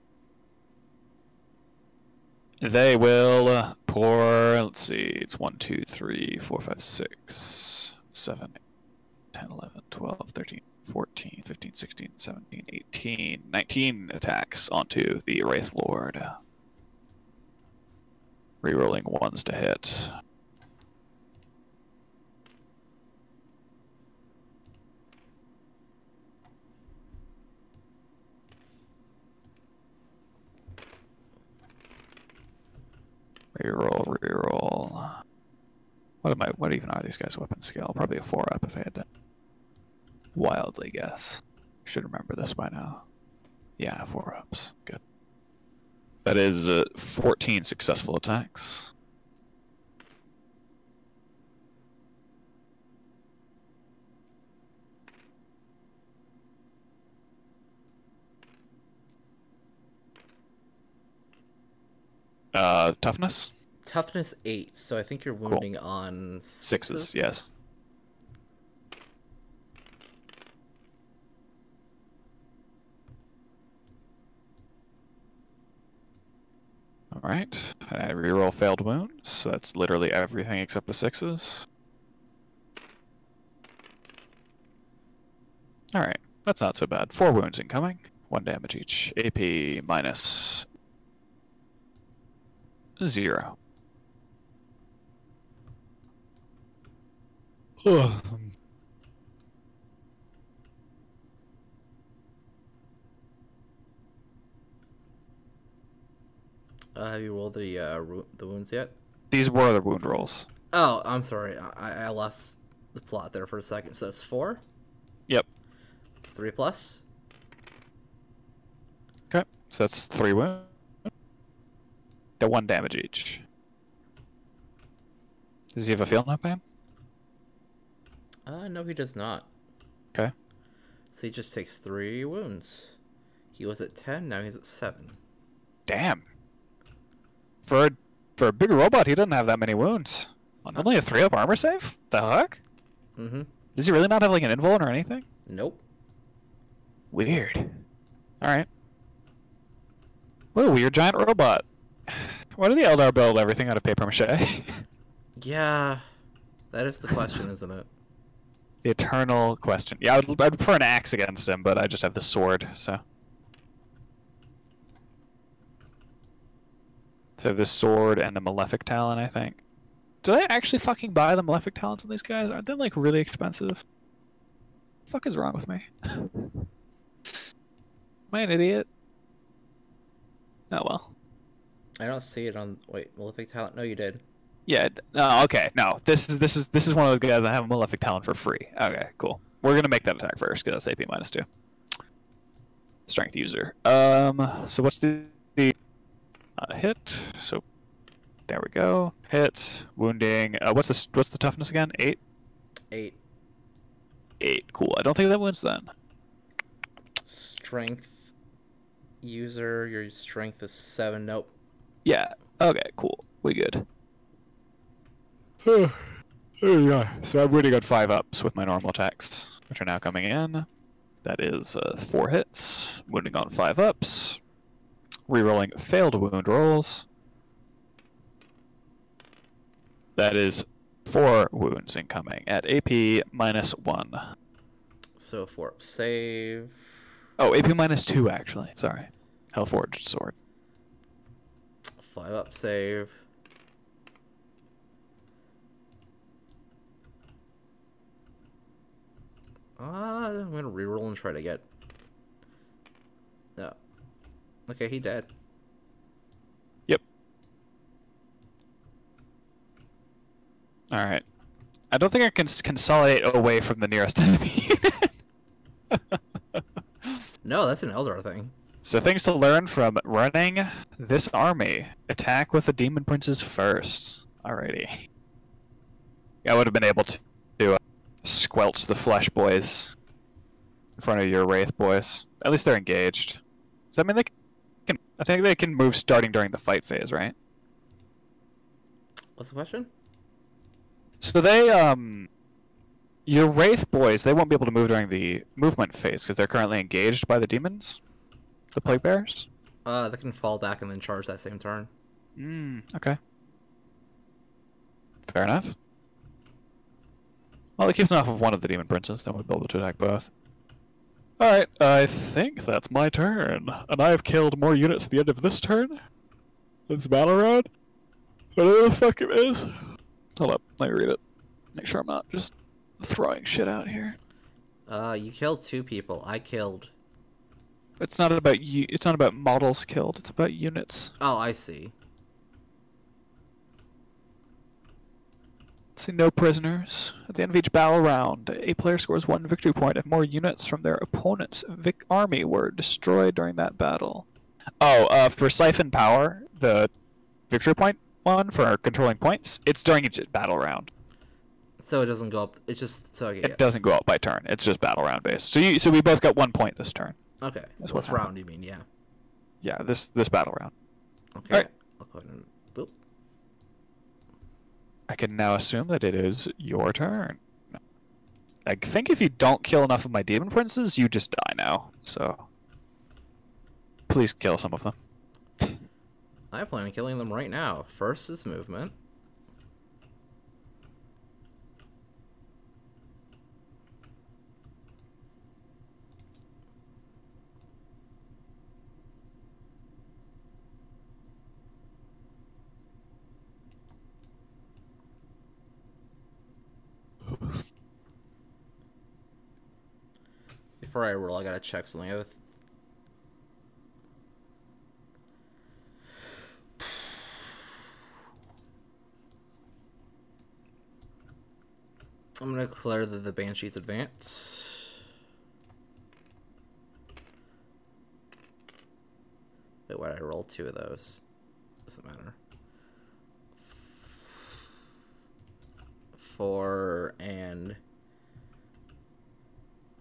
They will pour, let's see, it's 1, 2, 3, 4, 5, 6, 7, 8, 10, 11, 12, 13, 14, 15, 16, 17, 18, 19 attacks onto the Wraith Lord. Rerolling 1s to hit. Reroll. What even are these guys' weapon skill? Probably a 4-up if I had to wildly guess. Should remember this by now. Yeah, 4-ups. Good. That is 14 successful attacks. Toughness? Toughness 8, so I think you're wounding on 6s, yes. Alright, I reroll failed wounds, so that's literally everything except the 6s. Alright, that's not so bad. 4 wounds incoming, 1 damage each. AP minus 0. Have you rolled the wounds yet? These were the wound rolls. Oh, I'm sorry. I lost the plot there for a second. So that's 4? Yep. 3 plus? Okay, so that's 3 wounds. They're 1 damage each. Does he have a field note, man? No, he does not. Okay. So he just takes 3 wounds. He was at 10, now he's at 7. Damn. For a bigger robot, he doesn't have that many wounds. Only a 3-up armor save? The heck? Mm-hmm. Does he really not have like an invuln or anything? Nope. Weird. Alright. What a weird giant robot. Why do the Eldar build everything out of paper mache? Yeah. That is the question, isn't it? The eternal question. Yeah, I'd prefer an axe against him, but I just have the sword, so. So the sword and the Malefic Talon, I think. Did I actually fucking buy the Malefic Talons on these guys? Aren't they like really expensive? What the fuck is wrong with me? Am I an idiot? Oh well. I don't see it on. Wait, Malefic Talent? No, you did. Yeah. No. Okay. No. This is one of those guys that have a Malefic Talent for free. Okay. Cool. We're gonna make that attack first because that's AP -2. Strength user. So what's the hit? So there we go. Hit. Wounding. What's the toughness again? 8. 8. 8. Cool. I don't think that wounds then. Strength user. Your strength is 7. Nope. Yeah. Okay. Cool. We good. There you go. So I'm wounding on 5-ups with my normal attacks, which are now coming in. That is 4 hits. Wounding on 5-ups. Rerolling failed wound rolls. That is 4 wounds incoming at AP -1. So 4-up save. Oh, AP -2 actually. Sorry. Hellforged sword. 5-up save. I'm gonna reroll and try to get. No. Okay, he dead. Yep. All right. I don't think I can consolidate away from the nearest enemy. No, that's an Eldar thing. So things to learn from running this army. Attack with the Demon Princes first. Alrighty. I would have been able to squelch the Flesh Boys in front of your Wraith Boys. At least they're engaged. Does that mean they can I think they can move starting during the fight phase, right? What's the question? So they, your Wraith boys, they won't be able to move during the movement phase because they're currently engaged by the demons, the plague bearers. They can fall back and then charge that same turn. Okay. Fair enough. Well, it keeps them off of one of the demon princes, then we'll be able to attack both. Alright, I think that's my turn. And I have killed more units at the end of this turn. This battle round. Whatever the fuck it is. Hold up, let me read it. Make sure I'm not just throwing shit out here. You killed 2 people. I killed... It's not about it's not about models killed, it's about units. Oh, I see. See, no prisoners. At the end of each battle round, a player scores 1 victory point if more units from their opponent's army were destroyed during that battle. Oh, for Siphon Power, the victory point one for controlling points, it's during each battle round. So it doesn't go up. It's just so it doesn't go up by turn. It's just battle round based. So we both got 1 point this turn. Okay. That's What's round? You mean? Yeah. Yeah. This battle round. Okay. Right. I'll go ahead and. Boop. I can now assume that it is your turn. I think if you don't kill enough of my demon princes, you just die now. So please kill some of them. I plan on killing them right now. First is movement. Before I roll, I gotta check something. I'm gonna declare that the Banshees advance. Wait, why did I roll 2 of those? Doesn't matter. 4 and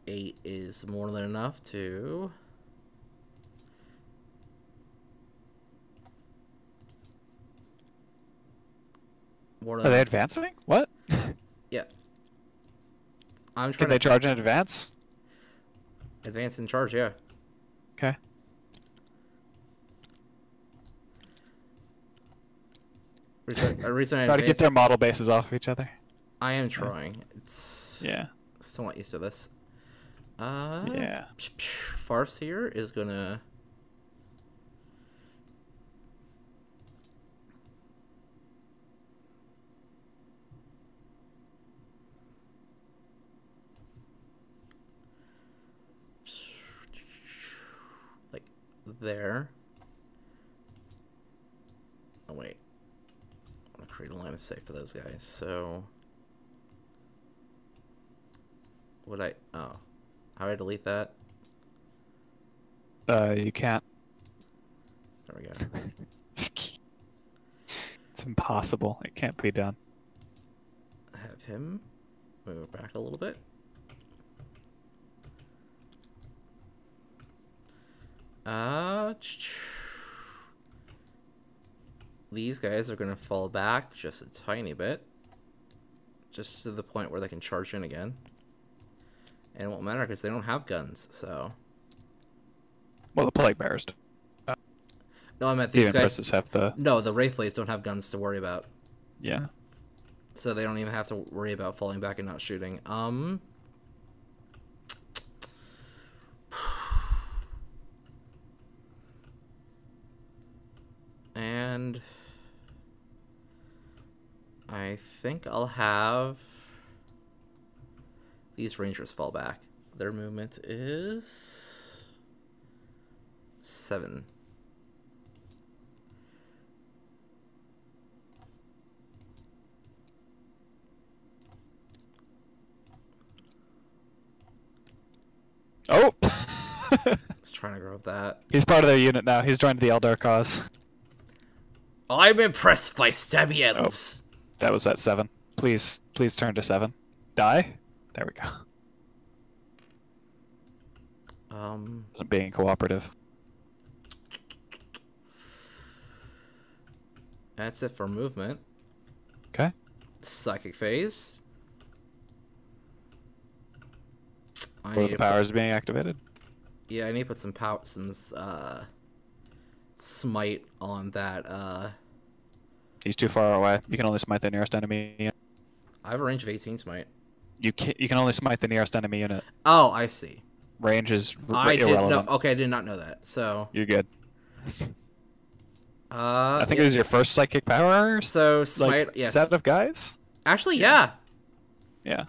8 is more than enough to... Are they advancing? What? Yeah. I'm trying Can they charge in advance? Advance and charge, yeah. Okay. Reason Try to get their model bases off of each other. I am trying. It's... Yeah. Somewhat used to this. Yeah. Farce here is gonna... like there. Oh wait. I want to create a line of sight for those guys, so... Would I... Oh. How do I delete that? You can't. There we go. It's impossible. It can't be done. Have him move back a little bit. These guys are gonna fall back just a tiny bit. Just to the point where they can charge in again. And it won't matter because they don't have guns, so... Well, the plague bearers do. No, I meant these guys... have the... No, the Wraithblades don't have guns to worry about. Yeah. So they don't even have to worry about falling back and not shooting. And... I think I'll have... These Rangers fall back. Their movement is... 7. Oh! Let's try to grow up that. He's part of their unit now. He's joined the Eldar cause. I'm impressed by stabby elves. Oh, that was at 7. Please turn to 7. Die? There we go. Wasn't being cooperative. That's it for movement. Okay. Psychic phase. Both the powers being activated. Yeah, I need to put some smite on that. He's too far away. You can only smite the nearest enemy. I have a range of 18 smite. You can only smite the nearest enemy unit. Oh, I see. Range is I irrelevant. didn't know. Okay, I did not know that. So you're good. I think it was your first psychic power. So smite, like, yes. set of guys. Actually, yeah. Yeah.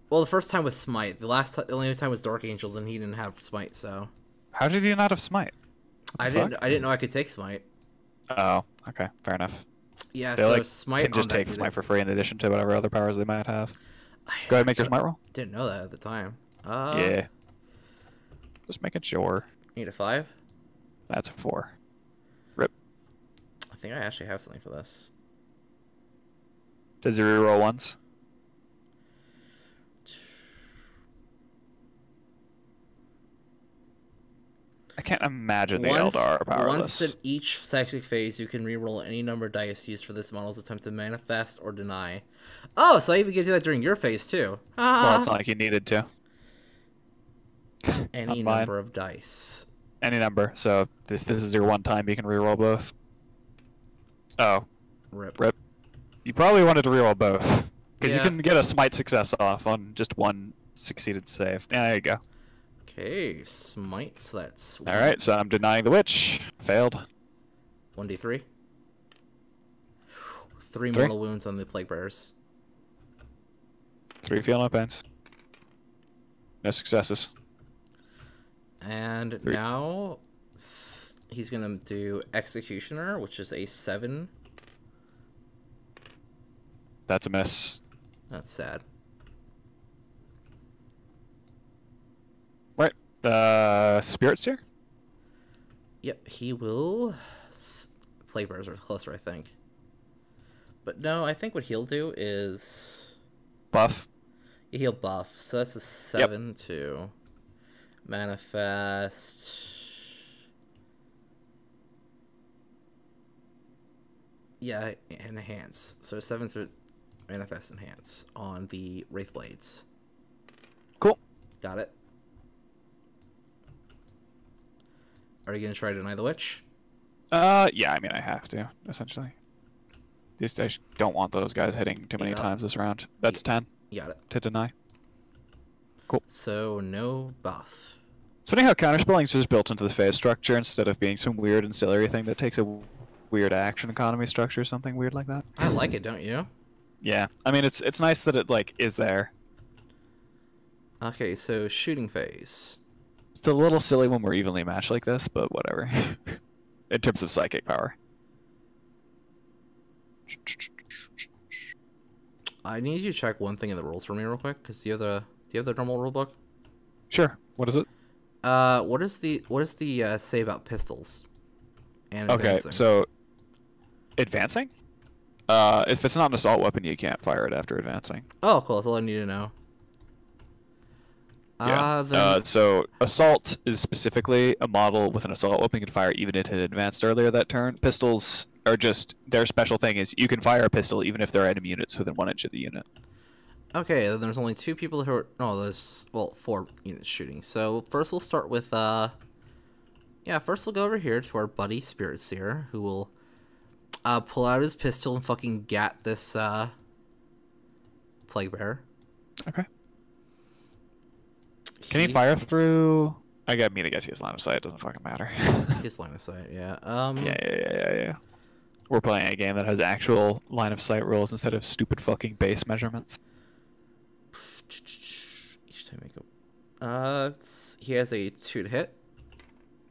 Well, the first time was smite. The only time was Dark Angels, and he didn't have smite. So. How did you not have smite? I didn't know I could take smite. Oh, okay, fair enough. Yeah, they so like, smite can just on take that smite for free in addition to whatever other powers they might have. Go Go ahead and make your smite roll. Didn't know that at the time. Yeah. Just making sure. Need a 5? That's a 4. Rip. I think I actually have something for this. Does he reroll once? I can't imagine the Eldar are powerless. Once in each psychic phase, you can reroll any number of dice used for this model's attempt to manifest or deny. Oh, so I even get to do that during your phase too. Well, it's not like you needed to. Any number of dice. Any number. So if this is your one time, you can reroll both. Oh. Rip. Rip. You probably wanted to reroll both. Because Yeah. you can get a smite success off on just one succeeded save. Yeah, there you go. Okay, smite, so that's... Alright, so I'm denying the witch. Failed. 1d3. 3 mortal wounds on the Plague Bearers. 3 feel no pains. No successes. And 3. now he's gonna do Executioner, which is a 7. That's a miss. That's sad. Right. Spirits here? Yep, he will... Plague Bearers are closer, I think. But no, I think what he'll do is... Buff. Yeah, he'll buff. So that's a 7 to manifest. Yeah, enhance. So 7 to manifest enhance on the Wraith Blades. Cool. Got it. Are you gonna try to deny the witch? Yeah, I mean, I have to, essentially. I don't want those guys hitting too many times this round. That's 10 Got it. to deny. Cool. So, no buff. It's funny how counterspelling is just built into the phase structure instead of being some weird ancillary thing that takes a weird action economy structure or something weird like that. I like it, don't you? Yeah, I mean, it's nice that it, like, is there. Okay, so shooting phase. It's a little silly when we're evenly matched like this, but whatever. In terms of psychic power. I need you to check one thing in the rules for me real quick, because do you have the normal rule book? Sure. What is it? What is the say about pistols? And advancing? Okay, so advancing? If it's not an assault weapon, you can't fire it after advancing. Oh, cool. That's all I need to know. Yeah. So assault is specifically a model with an assault weapon you can fire even if it had advanced earlier that turn. Pistols are just their special thing is you can fire a pistol even if there are enemy units within 1 inch of the unit. Okay, then there's only 2 people who are... No, there's... Well, 4 units shooting. So, first we'll start with, Yeah, first we'll go over here to our buddy Spirit Seer, who will, pull out his pistol and fucking gat this, Plague Bearer. Okay. Can he fire through... I guess he has line of sight. It doesn't fucking matter. His line of sight, yeah. Yeah. We're playing a game that has actual line of sight rules instead of stupid fucking base measurements. Each time I go... he has a 2 to hit.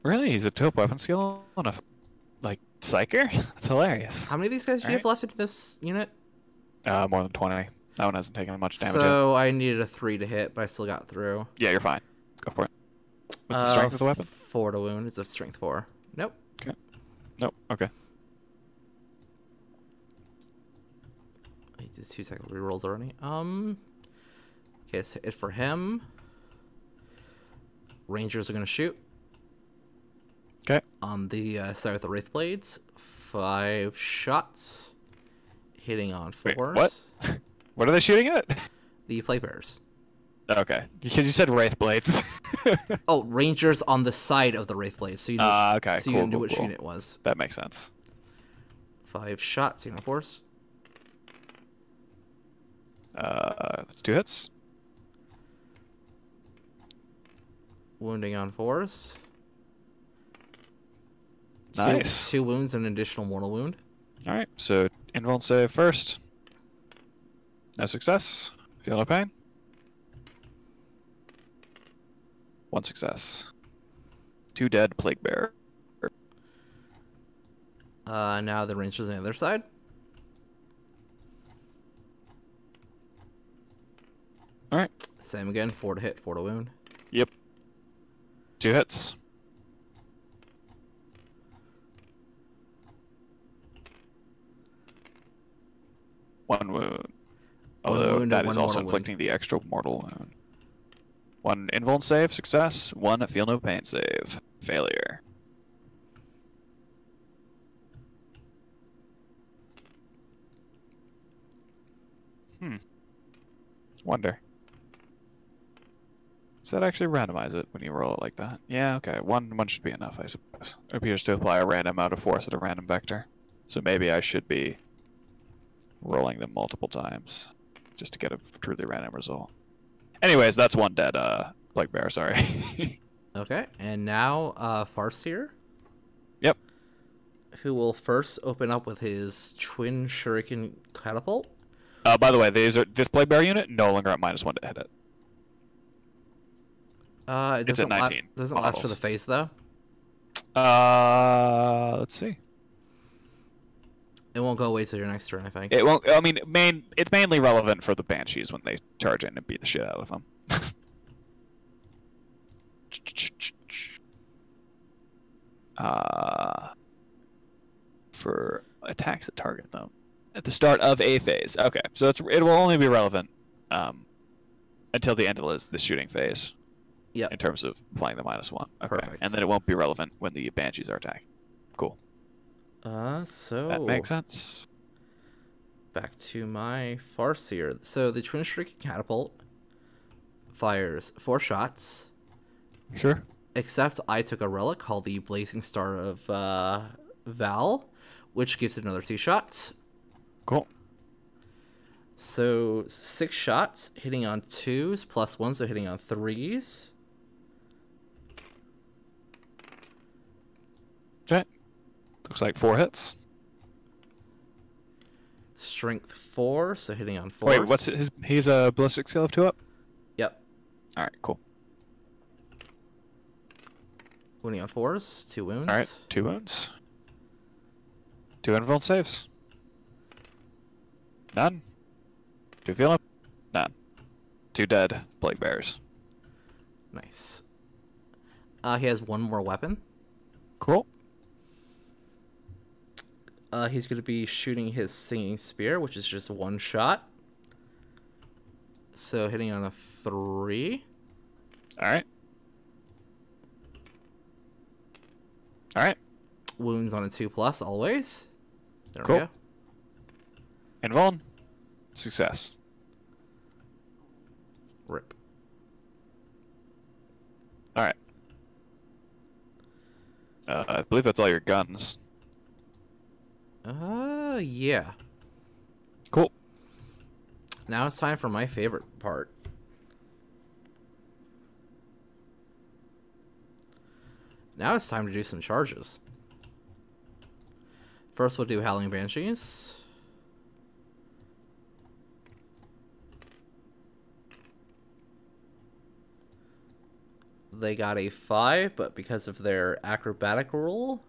Really? He's a taupe weapon skill on a, like, psyker? That's hilarious. How many of these guys do you have left in this unit? More than 20. That one hasn't taken much damage So, I needed a 3 to hit, but I still got through. Yeah, you're fine. Go for it. What's the strength of the weapon? 4 to wound. It's a strength 4. Nope. Okay. Nope. Okay. He did 2 second rerolls already. Okay, so it for him. Rangers are gonna shoot. Okay. On the side with the Wraith Blades. 5 shots. Hitting on 4s. Wait, what? What are they shooting at? The plate bearers. Okay, because you said Wraith Blades. Oh, Rangers on the side of the Wraith Blades. So you knew, okay, so cool, you knew cool, which cool. unit it was. That makes sense. 5 shots, hitting on 4s. That's 2 hits. Wounding on 4s. Nice. 2 wounds and an additional mortal wound. Alright, so invuln save first. No success. Feel no pain. 1 success. 2 dead plague bearer. Now the Rangers on the other side. Alright. Same again, 4 to hit, 4 to wound. Yep. 2 hits. One wound. Although wound that and is one also mortal inflicting the extra mortal wound. 1 invuln save, success. 1 feel no pain save, failure. Wonder. Does that actually randomize it when you roll it like that? Yeah, okay. One should be enough, I suppose. It appears to apply a random amount of force at a random vector. So maybe I should be rolling them multiple times just to get a truly random result. Anyways, that's 1 dead plague bear, sorry. Okay, and now Farseer. Yep. Who will first open up with his twin shuriken catapult. By the way, this plague bear unit no longer at -1 to hit it. It It's at doesn't 19 doesn't last for the phase though. Let's see. It won't go away till your next turn, I think. It won't. I mean, it's mainly relevant for the banshees when they charge in and beat the shit out of them. For attacks that target them at the start of a phase. Okay, so it will only be relevant until the end of the shooting phase. Yep. In terms of applying the -1. Okay. Perfect. And then it won't be relevant when the banshees are attacking. Cool. So That makes sense. Back to my Farseer. So the twin shuriken catapult fires 4 shots. Sure. Except I took a relic called the Blazing Star of Val, which gives it another 2 shots. Cool. So 6 shots, hitting on 2s, +1, so hitting on 3s. Okay. Looks like 4 hits. Strength 4, so hitting on 4s. Wait, what's his? He's a ballistic skill of 2 up. Yep. All right, cool. Wounding on 4s, 2 wounds. All right, 2 wounds. 2 invuln saves. None. 2 feel up. None. 2 dead plague bears. Nice. He has 1 more weapon. Cool. He's going to be shooting his Singing Spear, which is just 1 shot. So hitting on a 3. All right. All right. Wounds on a 2+, always. There Cool. we go. Invuln. Success. Rip. All right. I believe that's all your guns. Yeah. Cool. Now it's time for my favorite part. Now it's time to do some charges. First we'll do Howling Banshees. They got a 5, but because of their acrobatic rule,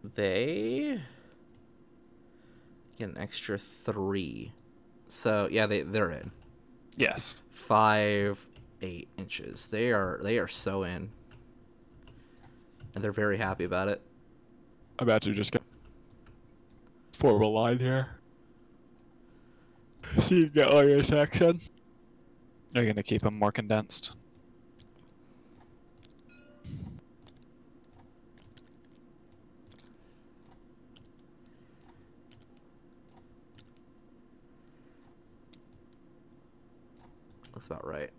they get an extra 3. So yeah, they're in. Yes. 5, 8 inches. They are so in, and they're very happy about it. I'm about to just get form a line here. So you get all your attacks in. You're gonna keep them more condensed. Looks about right.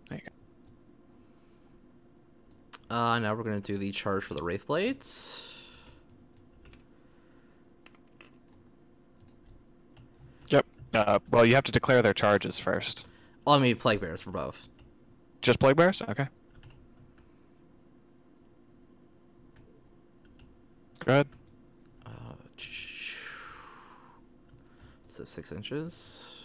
There you go. Now we're gonna do the charge for the Wraith Blades. Yep. Well, you have to declare their charges first. Oh, I mean Plague Bears for both. Just Plague Bears? Okay. Good. So 6 inches.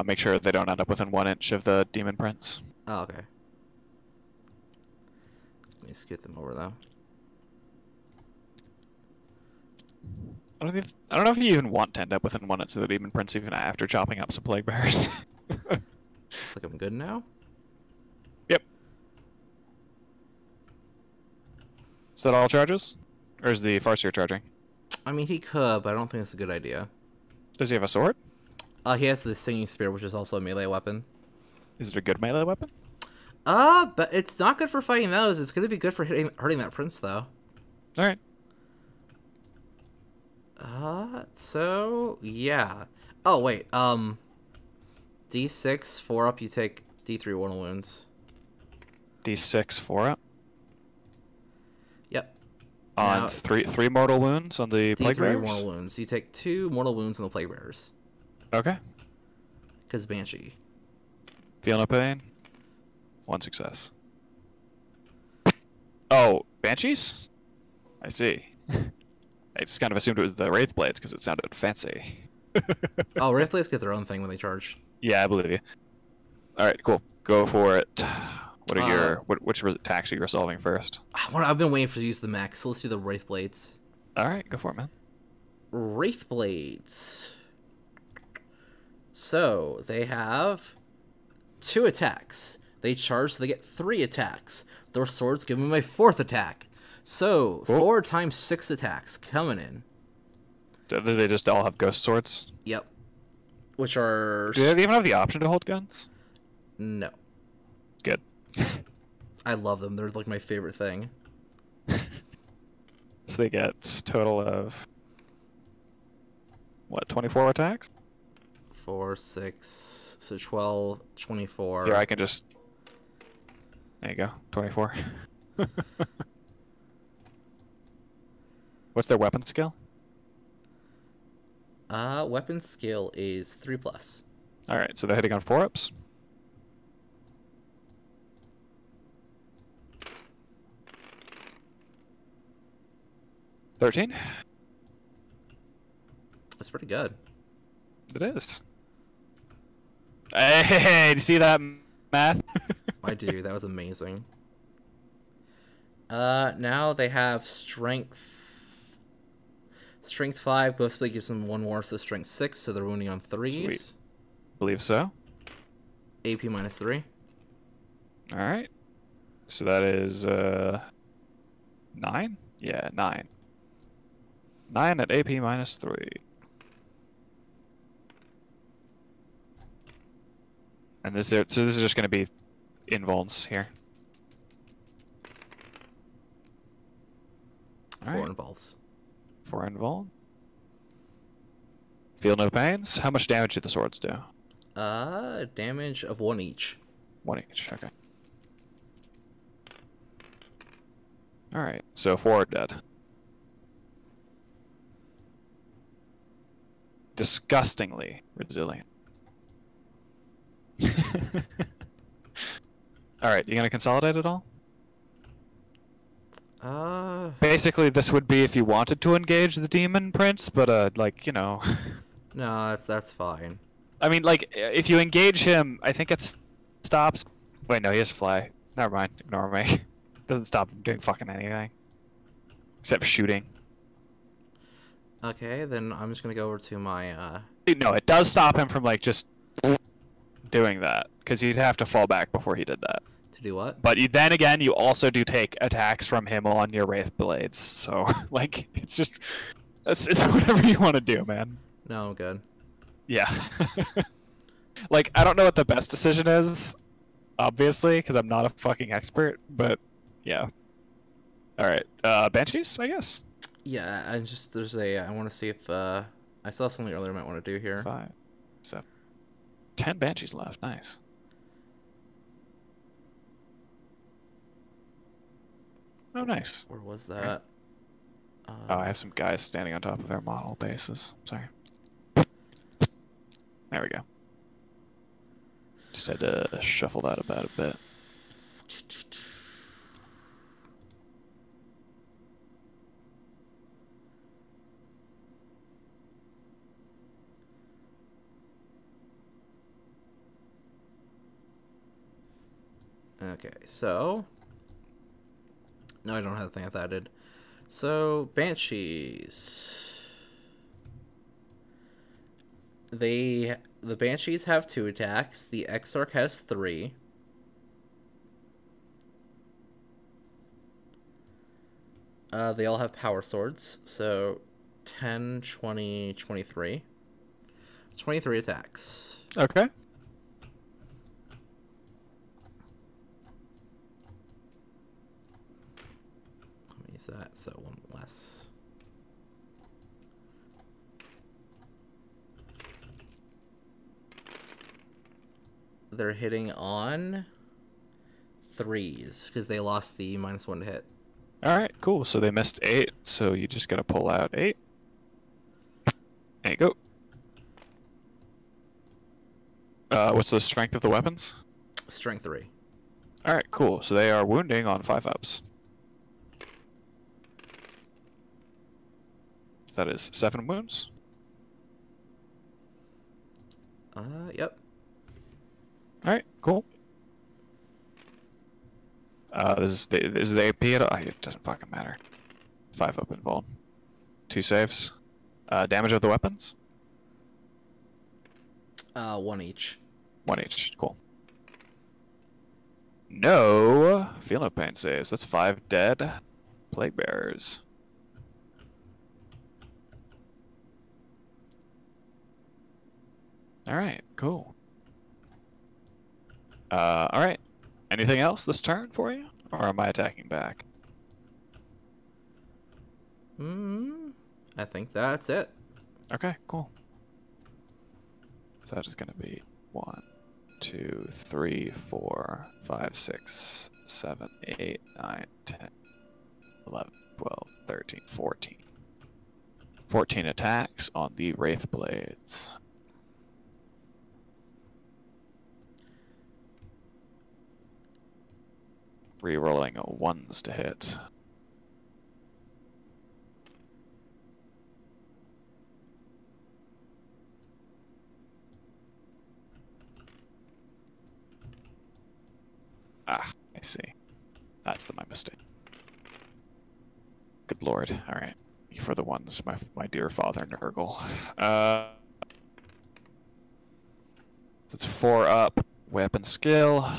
Make sure they don't end up within 1 inch of the demon prince. Oh, okay. Let me scoot them over though. I don't know if you even want to end up within 1 inch of the demon prince even after chopping up some plague bears. Looks like I'm good now. Yep. Is that all charges? Or is the Farseer charging? I mean, he could, but I don't think it's a good idea. Does he have a sword? He has the Singing Spear, which is also a melee weapon. Is it a good melee weapon? But it's not good for fighting those. It's going to be good for hurting that prince, though. Alright. So, yeah. Oh, wait, D6, 4 up, you take D3 mortal wounds. D6, 4 up. Yep. On Now, three mortal wounds on the plague D3 bears? mortal wounds. You take 2 mortal wounds on the plague bearers. Okay. Because Banshee. Feel no pain. 1 success. Oh, banshees? I see. I just kind of assumed it was the Wraith Blades because it sounded fancy. Oh, Wraith Blades get their own thing when they charge. Yeah, I believe you. Alright, cool. Go for it. What are your... which attacks are you resolving first? I've been waiting for you to use the max, so let's do the Wraith Blades. Alright, go for it, man. Wraith Blades. So, they have 2 attacks. They charge, so they get 3 attacks. Their swords give me my 4th attack. So, Cool. 4 times 6 attacks coming in. Do they just all have ghost swords? Yep. Which are... Do they even have the option to hold guns? No. Good. I love them. They're like my favorite thing. So they get total of... What, 24 attacks? 4, 6, so 12, 24. Here, I can just... There you go, 24. What's their weapon skill? Weapon skill is 3+. Alright, so they're hitting on 4-ups. $13. That's pretty good. It is. Hey, do you see that math? I do. That was amazing. Now they have strength. Strength 5. Both split gives them 1 more, so strength 6. So they're wounding on 3s. Sweet. Believe so. AP -3. All right. So that is 9. Yeah, 9. 9 at AP -3. And this is just going to be invulns here. 4 involves. 4 invuln. Feel no pains. How much damage do the swords do? Damage of 1 each. 1 each. Okay. All right. So 4 are dead. Disgustingly resilient. Alright, you gonna consolidate it all? Basically, this would be if you wanted to engage the demon prince, but like, you know. No, that's fine. I mean, like, if you engage him, I think it stops. Wait, no, he has to fly. Never mind, ignore me. Doesn't stop him doing fucking anything. Except shooting. Okay, then I'm just gonna go over to my, No, it does stop him from, like, just doing that. Because he'd have to fall back before he did that. To do what? But then again, you also do take attacks from him on your Wraith Blades. So, like, it's just... It's whatever you want to do, man. No, I'm good. Yeah. Like, I don't know what the best decision is, obviously, because I'm not a fucking expert, but yeah. Alright, Banshees, I guess? Yeah, I just, I want to see if, I saw something earlier I might want to do here. 5, 7, 10 Banshees left, nice. Oh, nice. Where was that? Oh, I have some guys standing on top of their model bases. Sorry. There we go. Just had to shuffle that about a bit. Okay, so... No, I don't have the thing I thought I did. So, Banshees. The Banshees have 2 attacks. The Exarch has 3. They all have power swords. So, 10, 20, 23. 23 attacks. Okay. That, so 1 less. They're hitting on 3s because they lost the -1 to hit. Alright, cool. So they missed 8, so you just gotta pull out 8. There you go. What's the strength of the weapons? Strength 3. Alright, cool. So they are wounding on 5-ups. That is 7 wounds. Yep. Alright, cool. Is the AP at all? It doesn't fucking matter. 5-up involved. 2 saves. Damage of the weapons? 1 each. 1 each, cool. No feel no pain saves. That's 5 dead plague bearers. Alright, cool. Alright. Anything else this turn for you? Or am I attacking back? I think that's it. Okay, cool. So that is going to be 1, 2, 3, 4, 5, 6, 7, 8, 9, 10, 11, 12, 13, 14. 14 attacks on the Wraith Blades. Rerolling 1s to hit. Ah, I see. That's my mistake. Good lord. Alright. For the ones, my dear father, Nurgle. So it's 4 up. Weapon skill.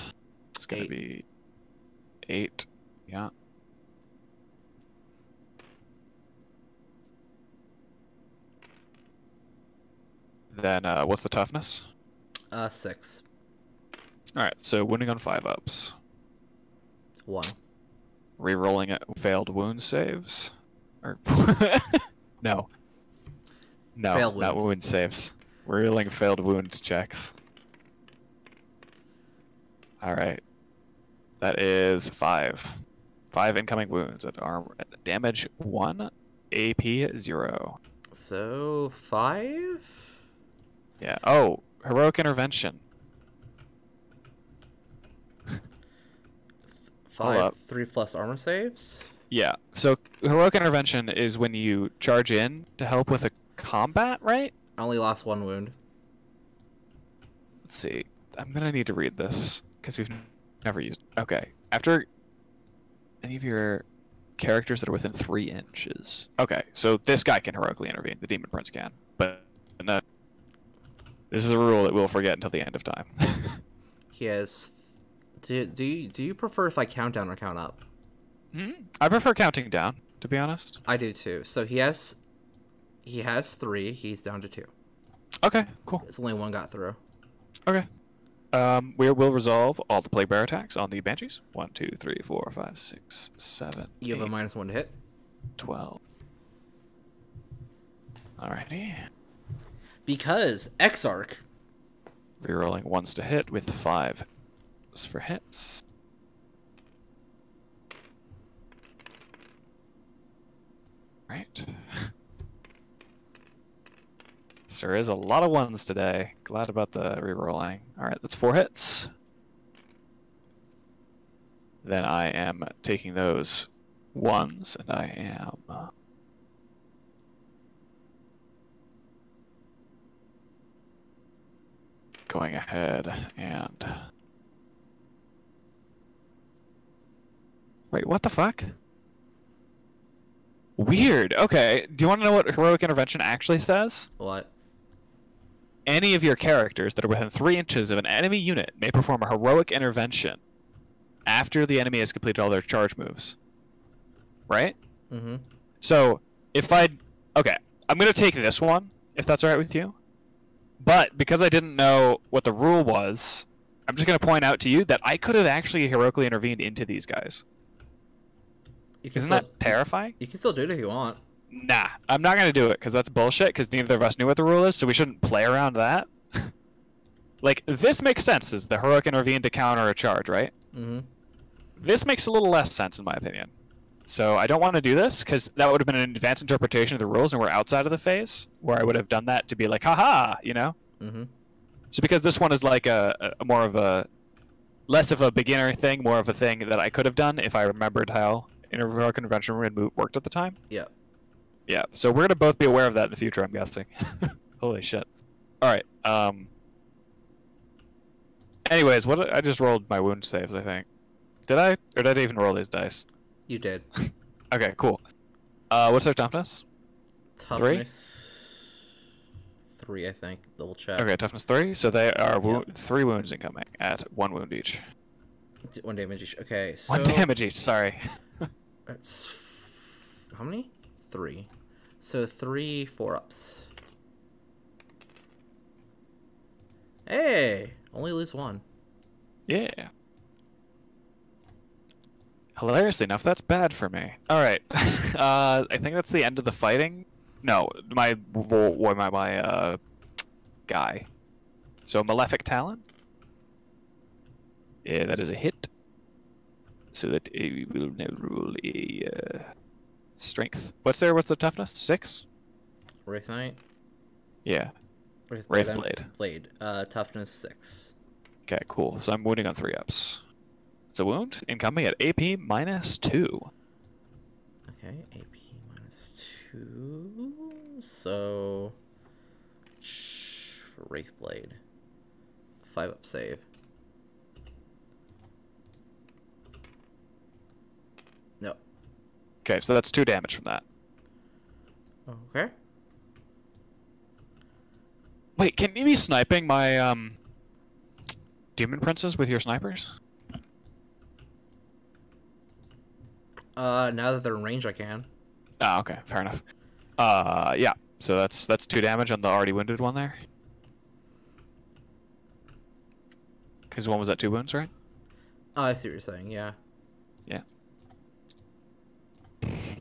It's going to be 8. Yeah. Then, what's the toughness? 6. Alright, so wounding on 5-ups. 1. Rerolling at failed wound saves? Or no. No, Failed not wounds. wound saves. Rerolling failed wound checks. Alright. That is 5. 5 incoming wounds at armor damage 1, AP 0. So 5? Yeah. Oh, heroic intervention. 5, 3 plus armor saves? Yeah. So heroic intervention is when you charge in to help with a combat, right? I only lost 1 wound. Let's see. I'm gonna need to read this because we've never used. Okay. After any of your characters that are within 3 inches. Okay. So this guy can heroically intervene. The Demon Prince can, but no. This is a rule that we'll forget until the end of time. He has. Do you prefer if I count down or count up? I prefer counting down, to be honest. I do too. So he has 3. He's down to 2. Okay, cool. It's only one got through. Okay. We will resolve all the plague bearer attacks on the banshees. 1, 2, 3, 4, 5, 6, 7. You have a 8, -1 to hit. 12. Alrighty. Because Exarch. Rerolling 1s to hit with 5 for hits. Right. So there is a lot of 1s today. Glad about the rerolling. Alright, that's 4 hits. Then I am taking those 1s and I am going ahead and... Wait, what the fuck? Weird. Okay, do you want to know what heroic intervention actually says? What? Any of your characters that are within 3 inches of an enemy unit may perform a heroic intervention after the enemy has completed all their charge moves. Right? Mm-hmm. So, if I... Okay, I'm going to take this one, if that's alright with you. But, because I didn't know what the rule was, I'm just going to point out to you that I could have actually heroically intervened into these guys. Isn't that terrifying? You can still do it if you want. Nah, I'm not going to do it, because that's bullshit, because neither of us knew what the rule is, so we shouldn't play around that. Like, this makes sense, is the heroic intervene to counter a charge, right? Mm-hmm. This makes a little less sense, in my opinion. So I don't want to do this, because that would have been an advanced interpretation of the rules, and we're outside of the phase, where I would have done that to be like, haha, you know? Mm-hmm. So because this one is like a more of a... less of a beginner thing, more of a thing that I could have done if I remembered how heroic intervention worked at the time. Yeah. Yeah, so we're gonna both be aware of that in the future, I'm guessing. Holy shit. Alright, anyways, what I just rolled my wound saves, I think. Did I? Or did I even roll these dice? You did. Okay, cool. What's their toughness? Toughness 3, I think. Double check. Okay, toughness 3, so they are 3 wounds incoming at 1 wound each. 1 damage each. Okay, so... 1 damage each, sorry. That's... How many? 3. So 3 4-ups. Hey! Only lose 1. Yeah. Hilariously enough, that's bad for me. Alright. I think that's the end of the fighting. No, my guy. So Malefic Talon. Yeah, that is a hit. So that we will now roll a strength. What's the toughness? 6? Wraith Knight? Yeah. Wraith Blade. Blade. Toughness 6. Okay, cool. So I'm wounding on 3-ups. It's a wound incoming at AP -2. Okay, AP -2. So for Wraith Blade, 5-up save. No. Okay, so that's 2 damage from that. Okay. Wait, can you be sniping my demon princes with your snipers? Now that they're in range, I can. Oh, okay, fair enough. Yeah. So that's 2 damage on the already wounded one there. Because one was at 2 wounds, right? Oh, I see what you're saying. Yeah. Yeah.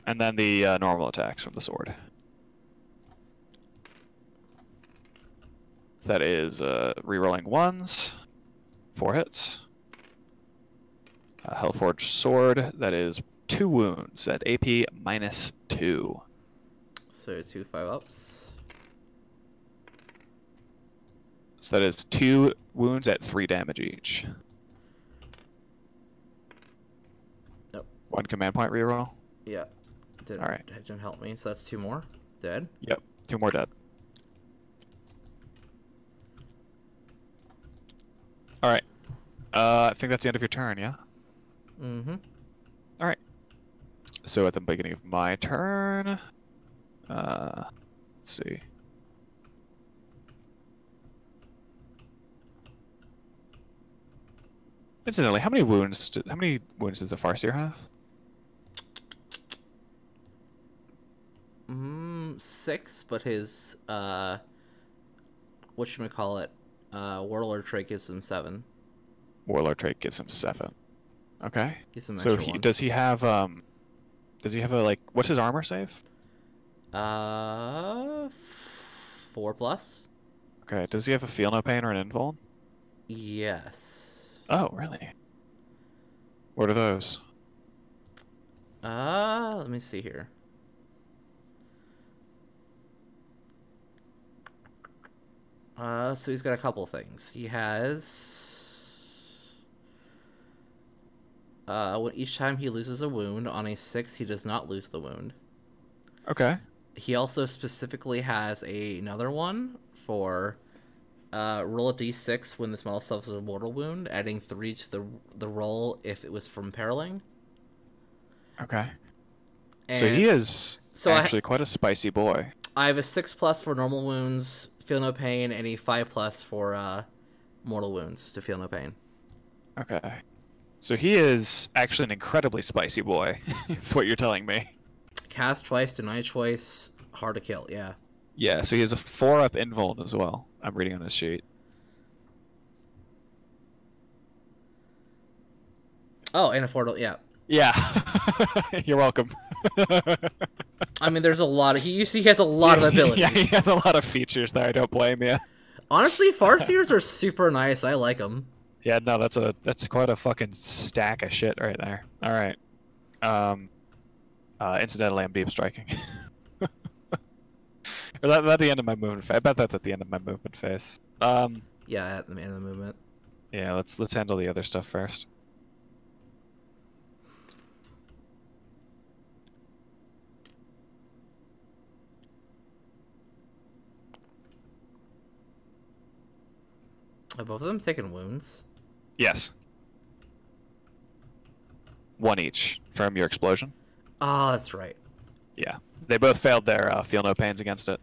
And then the normal attacks from the sword. So that is rerolling 1s, 4 hits. Hellforged sword, that is 2 wounds at AP -2. So 2 5-ups. So that is 2 wounds at 3 damage each. Nope. 1 command point reroll. Yeah. Alright. It didn't help me, so that's 2 more. Dead. Yep. 2 more dead. Alright. I think that's the end of your turn, yeah? Mm-hmm. Alright. So at the beginning of my turn... let's see. Incidentally, how many wounds does the Farseer have? 6, but his whatchamacallit, Warlord trait gives him 7. Warlord trait gives him 7. Okay. Gives him So extra 1. does he have a like what's his armor save? 4+. Okay. Does he have a feel no pain or an invuln? Yes. Oh, really? What are those? Let me see here. So he's got a couple things. He has... when each time he loses a wound, on a 6, he does not lose the wound. Okay. He also specifically has another one for roll a d6 when this model suffers a mortal wound, adding 3 to the roll if it was from imperiling. Okay. And so he is so actually quite a spicy boy. I have a 6+ for normal wounds, feel no pain, and a 5+ for mortal wounds to feel no pain. Okay. So he is actually an incredibly spicy boy. It's what you're telling me. Cast twice, deny twice, hard to kill, yeah. Yeah, so he has a 4-up invuln as well. I'm reading on his sheet. Oh, and a 4, yeah. Yeah. You're welcome. I mean, there's a lot of... He has a lot of abilities. Yeah, he has a lot of features there. I don't blame you. Honestly, Farseers are super nice. I like them. Yeah, no, that's quite a fucking stack of shit right there. All right. Incidentally, I'm deep striking. Or that at the end of my movement phase. I bet that's at the end of my movement phase. Yeah, at the end of the movement. Yeah, let's handle the other stuff first. Have both of them taken wounds? Yes. 1 each from your explosion. Oh, that's right. Yeah, they both failed their feel no pains against it.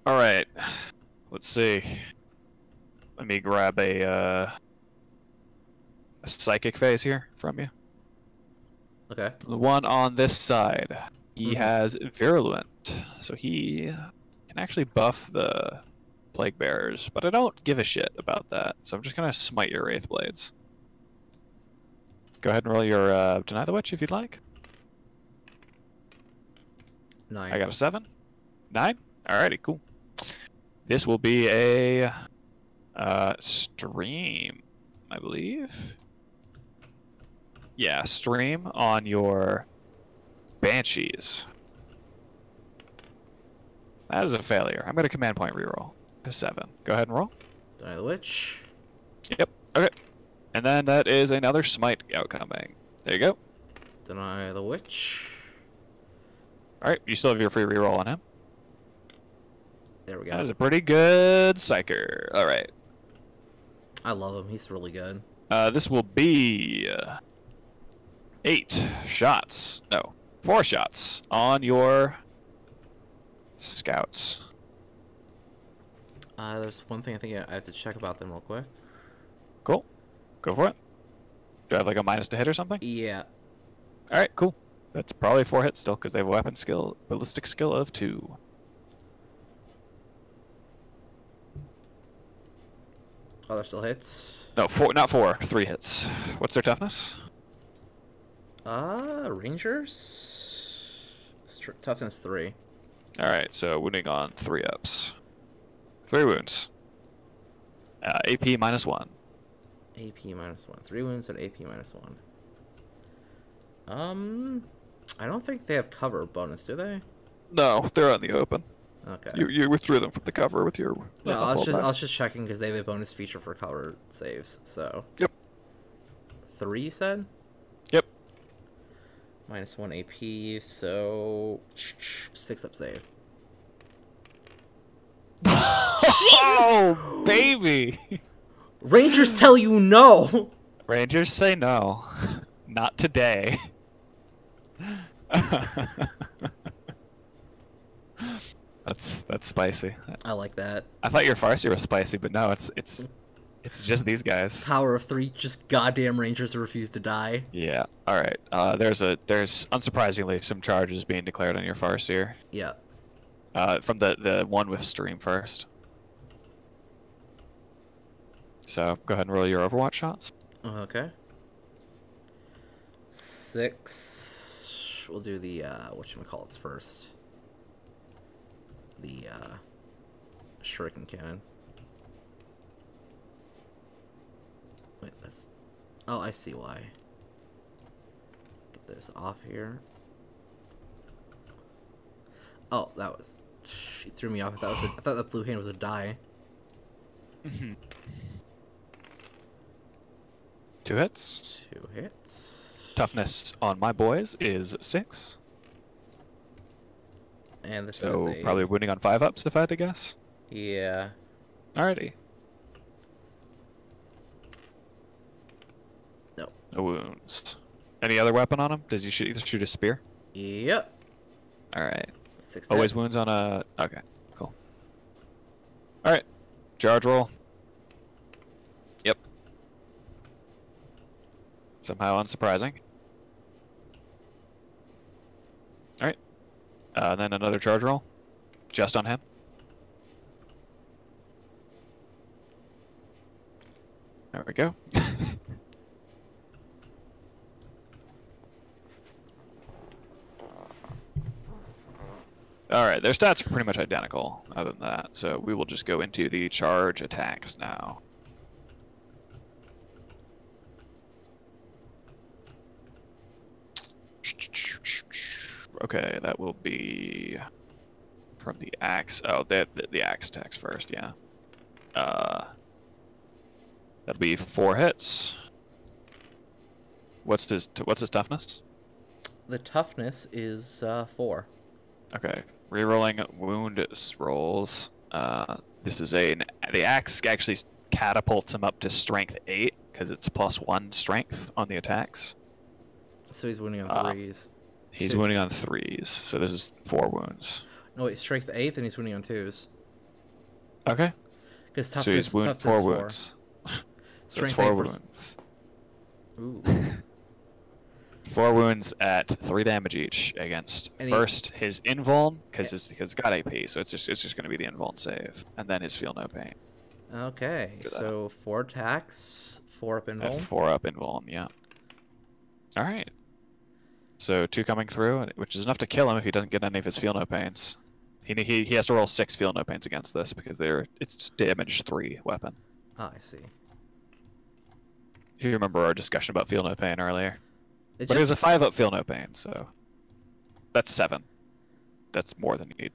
All right, let's see. Let me grab a psychic phase here from you. Okay. The one on this side, he has virulent, so he can actually buff the plague bearers, but I don't give a shit about that. So I'm just gonna smite your wraith blades. Go ahead and roll your deny the witch if you'd like. 9. I got a 7. 9. Alrighty, cool. This will be a stream, I believe. Yeah, stream on your banshees. That is a failure. I'm going to command point reroll. A 7. Go ahead and roll. Deny the witch. Yep. Okay. And then that is another smite outcoming. There you go. Deny the witch. Alright, you still have your free reroll on him. There we go. That is a pretty good psyker. Alright. I love him. He's really good. This will be 8 shots. No, 4 shots on your scouts. There's one thing I think I have to check about them real quick. Cool. Go for it. Do I have like a minus to hit or something? Yeah. Alright, cool. That's probably 4 hits still because they have a weapon skill, ballistic skill of 2. Oh, there still hits. No, 4, not 4, 3 hits. What's their toughness? Rangers? Toughness 3. Alright, so wounding on 3 ups. 3 wounds. AP -1. AP -1. 3 wounds at AP -1. I don't think they have cover bonus, do they? No, they're out in the open. Okay. You withdrew them from the cover with your... No, I was just checking because they have a bonus feature for cover saves, so... Yep. 3, you said? Yep. -1 AP, so... 6 up save. Oh, baby! Rangers tell you no! Rangers say no. Not today. That's spicy. I like that. I thought your Farseer was spicy, but no, it's just these guys. Power of 3, just goddamn Rangers who refuse to die. Yeah. All right. There's unsurprisingly some charges being declared on your Farseer. Yeah. From the one with stream first. So go ahead and roll your Overwatch shots. Okay. 6. We'll do the whatchamacallits first. The shuriken cannon. Wait, that's... Oh, I see why. Get this off here. Oh, that was... She threw me off. I thought that blue hand was a die. 2 hits. 2 hits. Toughness on my boys is 6. And this So is a... probably winning on 5-ups if I had to guess. Yeah. Alrighty. No. No wounds. Any other weapon on him? Does he shoot a spear? Yep. Alright. 6 Always hit. wounds on a... Okay, cool. Alright. Charge roll. Yep. Somehow unsurprising. Alright. Then another charge roll. Just on him. There we go. Alright, their stats are pretty much identical other than that, so we will just go into the charge attacks now. Okay, that will be from the axe. Oh, the axe attacks first, yeah. That'll be 4 hits. What's his toughness? The toughness is 4. Okay, rerolling wound rolls. This is the axe actually catapults him up to strength 8 because it's +1 strength on the attacks. So he's winning on 3s. He's winning on 3s, so this is 4 wounds. No, wait, strength 8th, and he's winning on 2s. Okay. Because So he's wounded 4 wounds. So it's 4 wounds. Ooh. 4 wounds at 3 damage each against first his invuln because it's got AP, so it's just going to be the invuln save, and then his feel no pain. Okay, so 4 attacks, 4 up invuln. At 4 up invuln, yeah. All right. So 2 coming through, which is enough to kill him if he doesn't get any of his feel no pains. He has to roll 6 feel no pains against this because it's damage 3 weapon. Ah, I see. If you remember our discussion about feel no pain earlier. It's But it was a 5 up feel no pain, so that's 7. That's more than you need.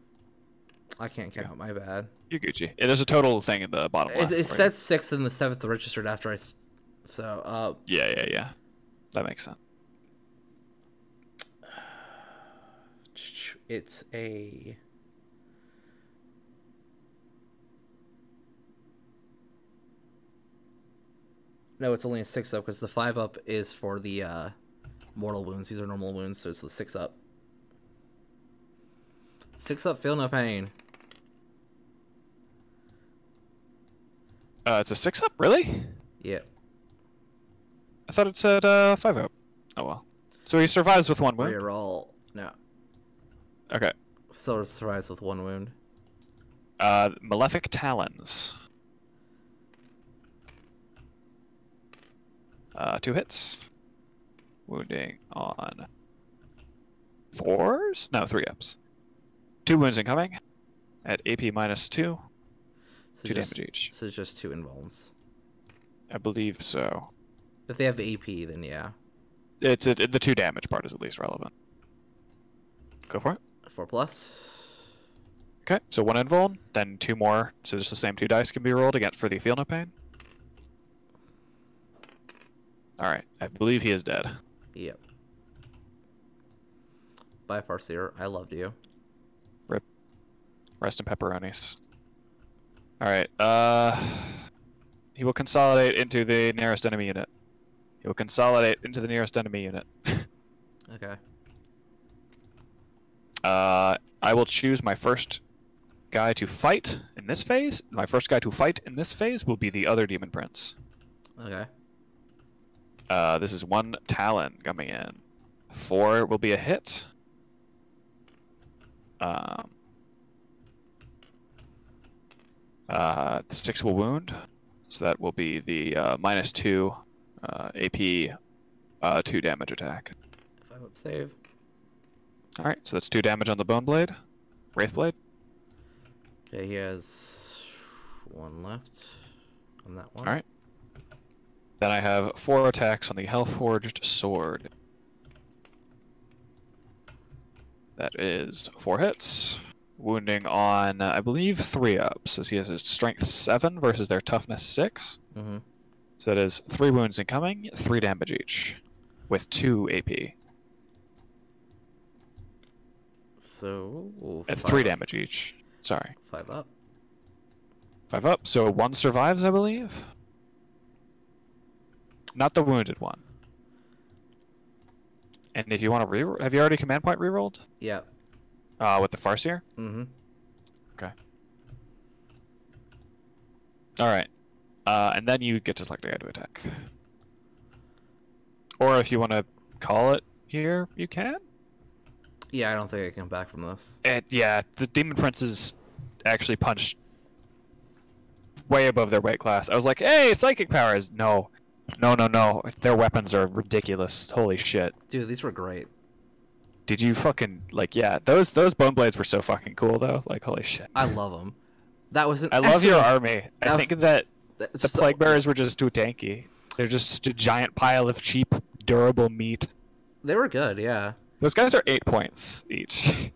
I can't count, my bad. You're Gucci. There's a total thing in the bottom left. It says 6 and the 7th registered after so, Yeah. That makes sense. It's a... No, it's only a 6 up because the 5 up is for the mortal wounds. These are normal wounds, so it's the 6 up. 6 up, feel no pain. It's a 6 up, really? Yep. I thought it said 5 up. Oh well. So he survives with 1 wound. Reroll. No. Okay. Still survives with 1 wound. Malefic Talons. 2 hits. Wounding on 4s? No, 3 ups. 2 wounds incoming. At AP -2. So 2 damage each. So it's just 2 invulns. I believe so. If they have the AP, then yeah. The 2 damage part is at least relevant. Go for it. 4+. Okay, so 1 invuln, then 2 more. So just the same 2 dice can be rolled again for the feel no pain. Alright, I believe he is dead. Yep. Bye, Farseer. I loved you. Rip. Rest in pepperonis. Alright, he will consolidate into the nearest enemy unit. He will consolidate into the nearest enemy unit. Okay. I will choose my first guy to fight in this phase. My first guy to fight in this phase will be the other Demon Prince. Okay. This is 1 Talon coming in. 4 will be a hit. The 6 will wound, so that will be the -2 AP 2 damage attack. 5 up save. All right, so that's 2 damage on the Bone Blade, Wraith Blade. Okay, he has 1 left on that one. All right. Then I have 4 attacks on the Hellforged Sword. That is 4 hits, wounding on, I believe, 3 ups, as he has his Strength 7 versus their Toughness 6. Mm-hmm. So that is 3 wounds incoming, 3 damage each, with 2 AP. So... And 3 damage each. Sorry. 5 up. 5 up, so 1 survives, I believe? Not the wounded one. And if you want to reroll, have you already command point rerolled? Yeah. With the Farseer? Mm-hmm. Okay. Alright. And then you get to select a guy to attack. Or if you want to call it here, you can? Yeah, I don't think I can come back from this. Yeah, the Demon Princes actually punched way above their weight class. I was like, hey, psychic powers! No. No. Their weapons are ridiculous. Holy shit. Dude, these were great. Did you fucking, like, yeah, those Bone Blades were so fucking cool, though. Like, holy shit. I love them. That was an I love your army. I was- think that the so Plague Bearers were just too tanky. They're just a giant pile of cheap, durable meat. They were good, yeah. Those guys are 8 points each.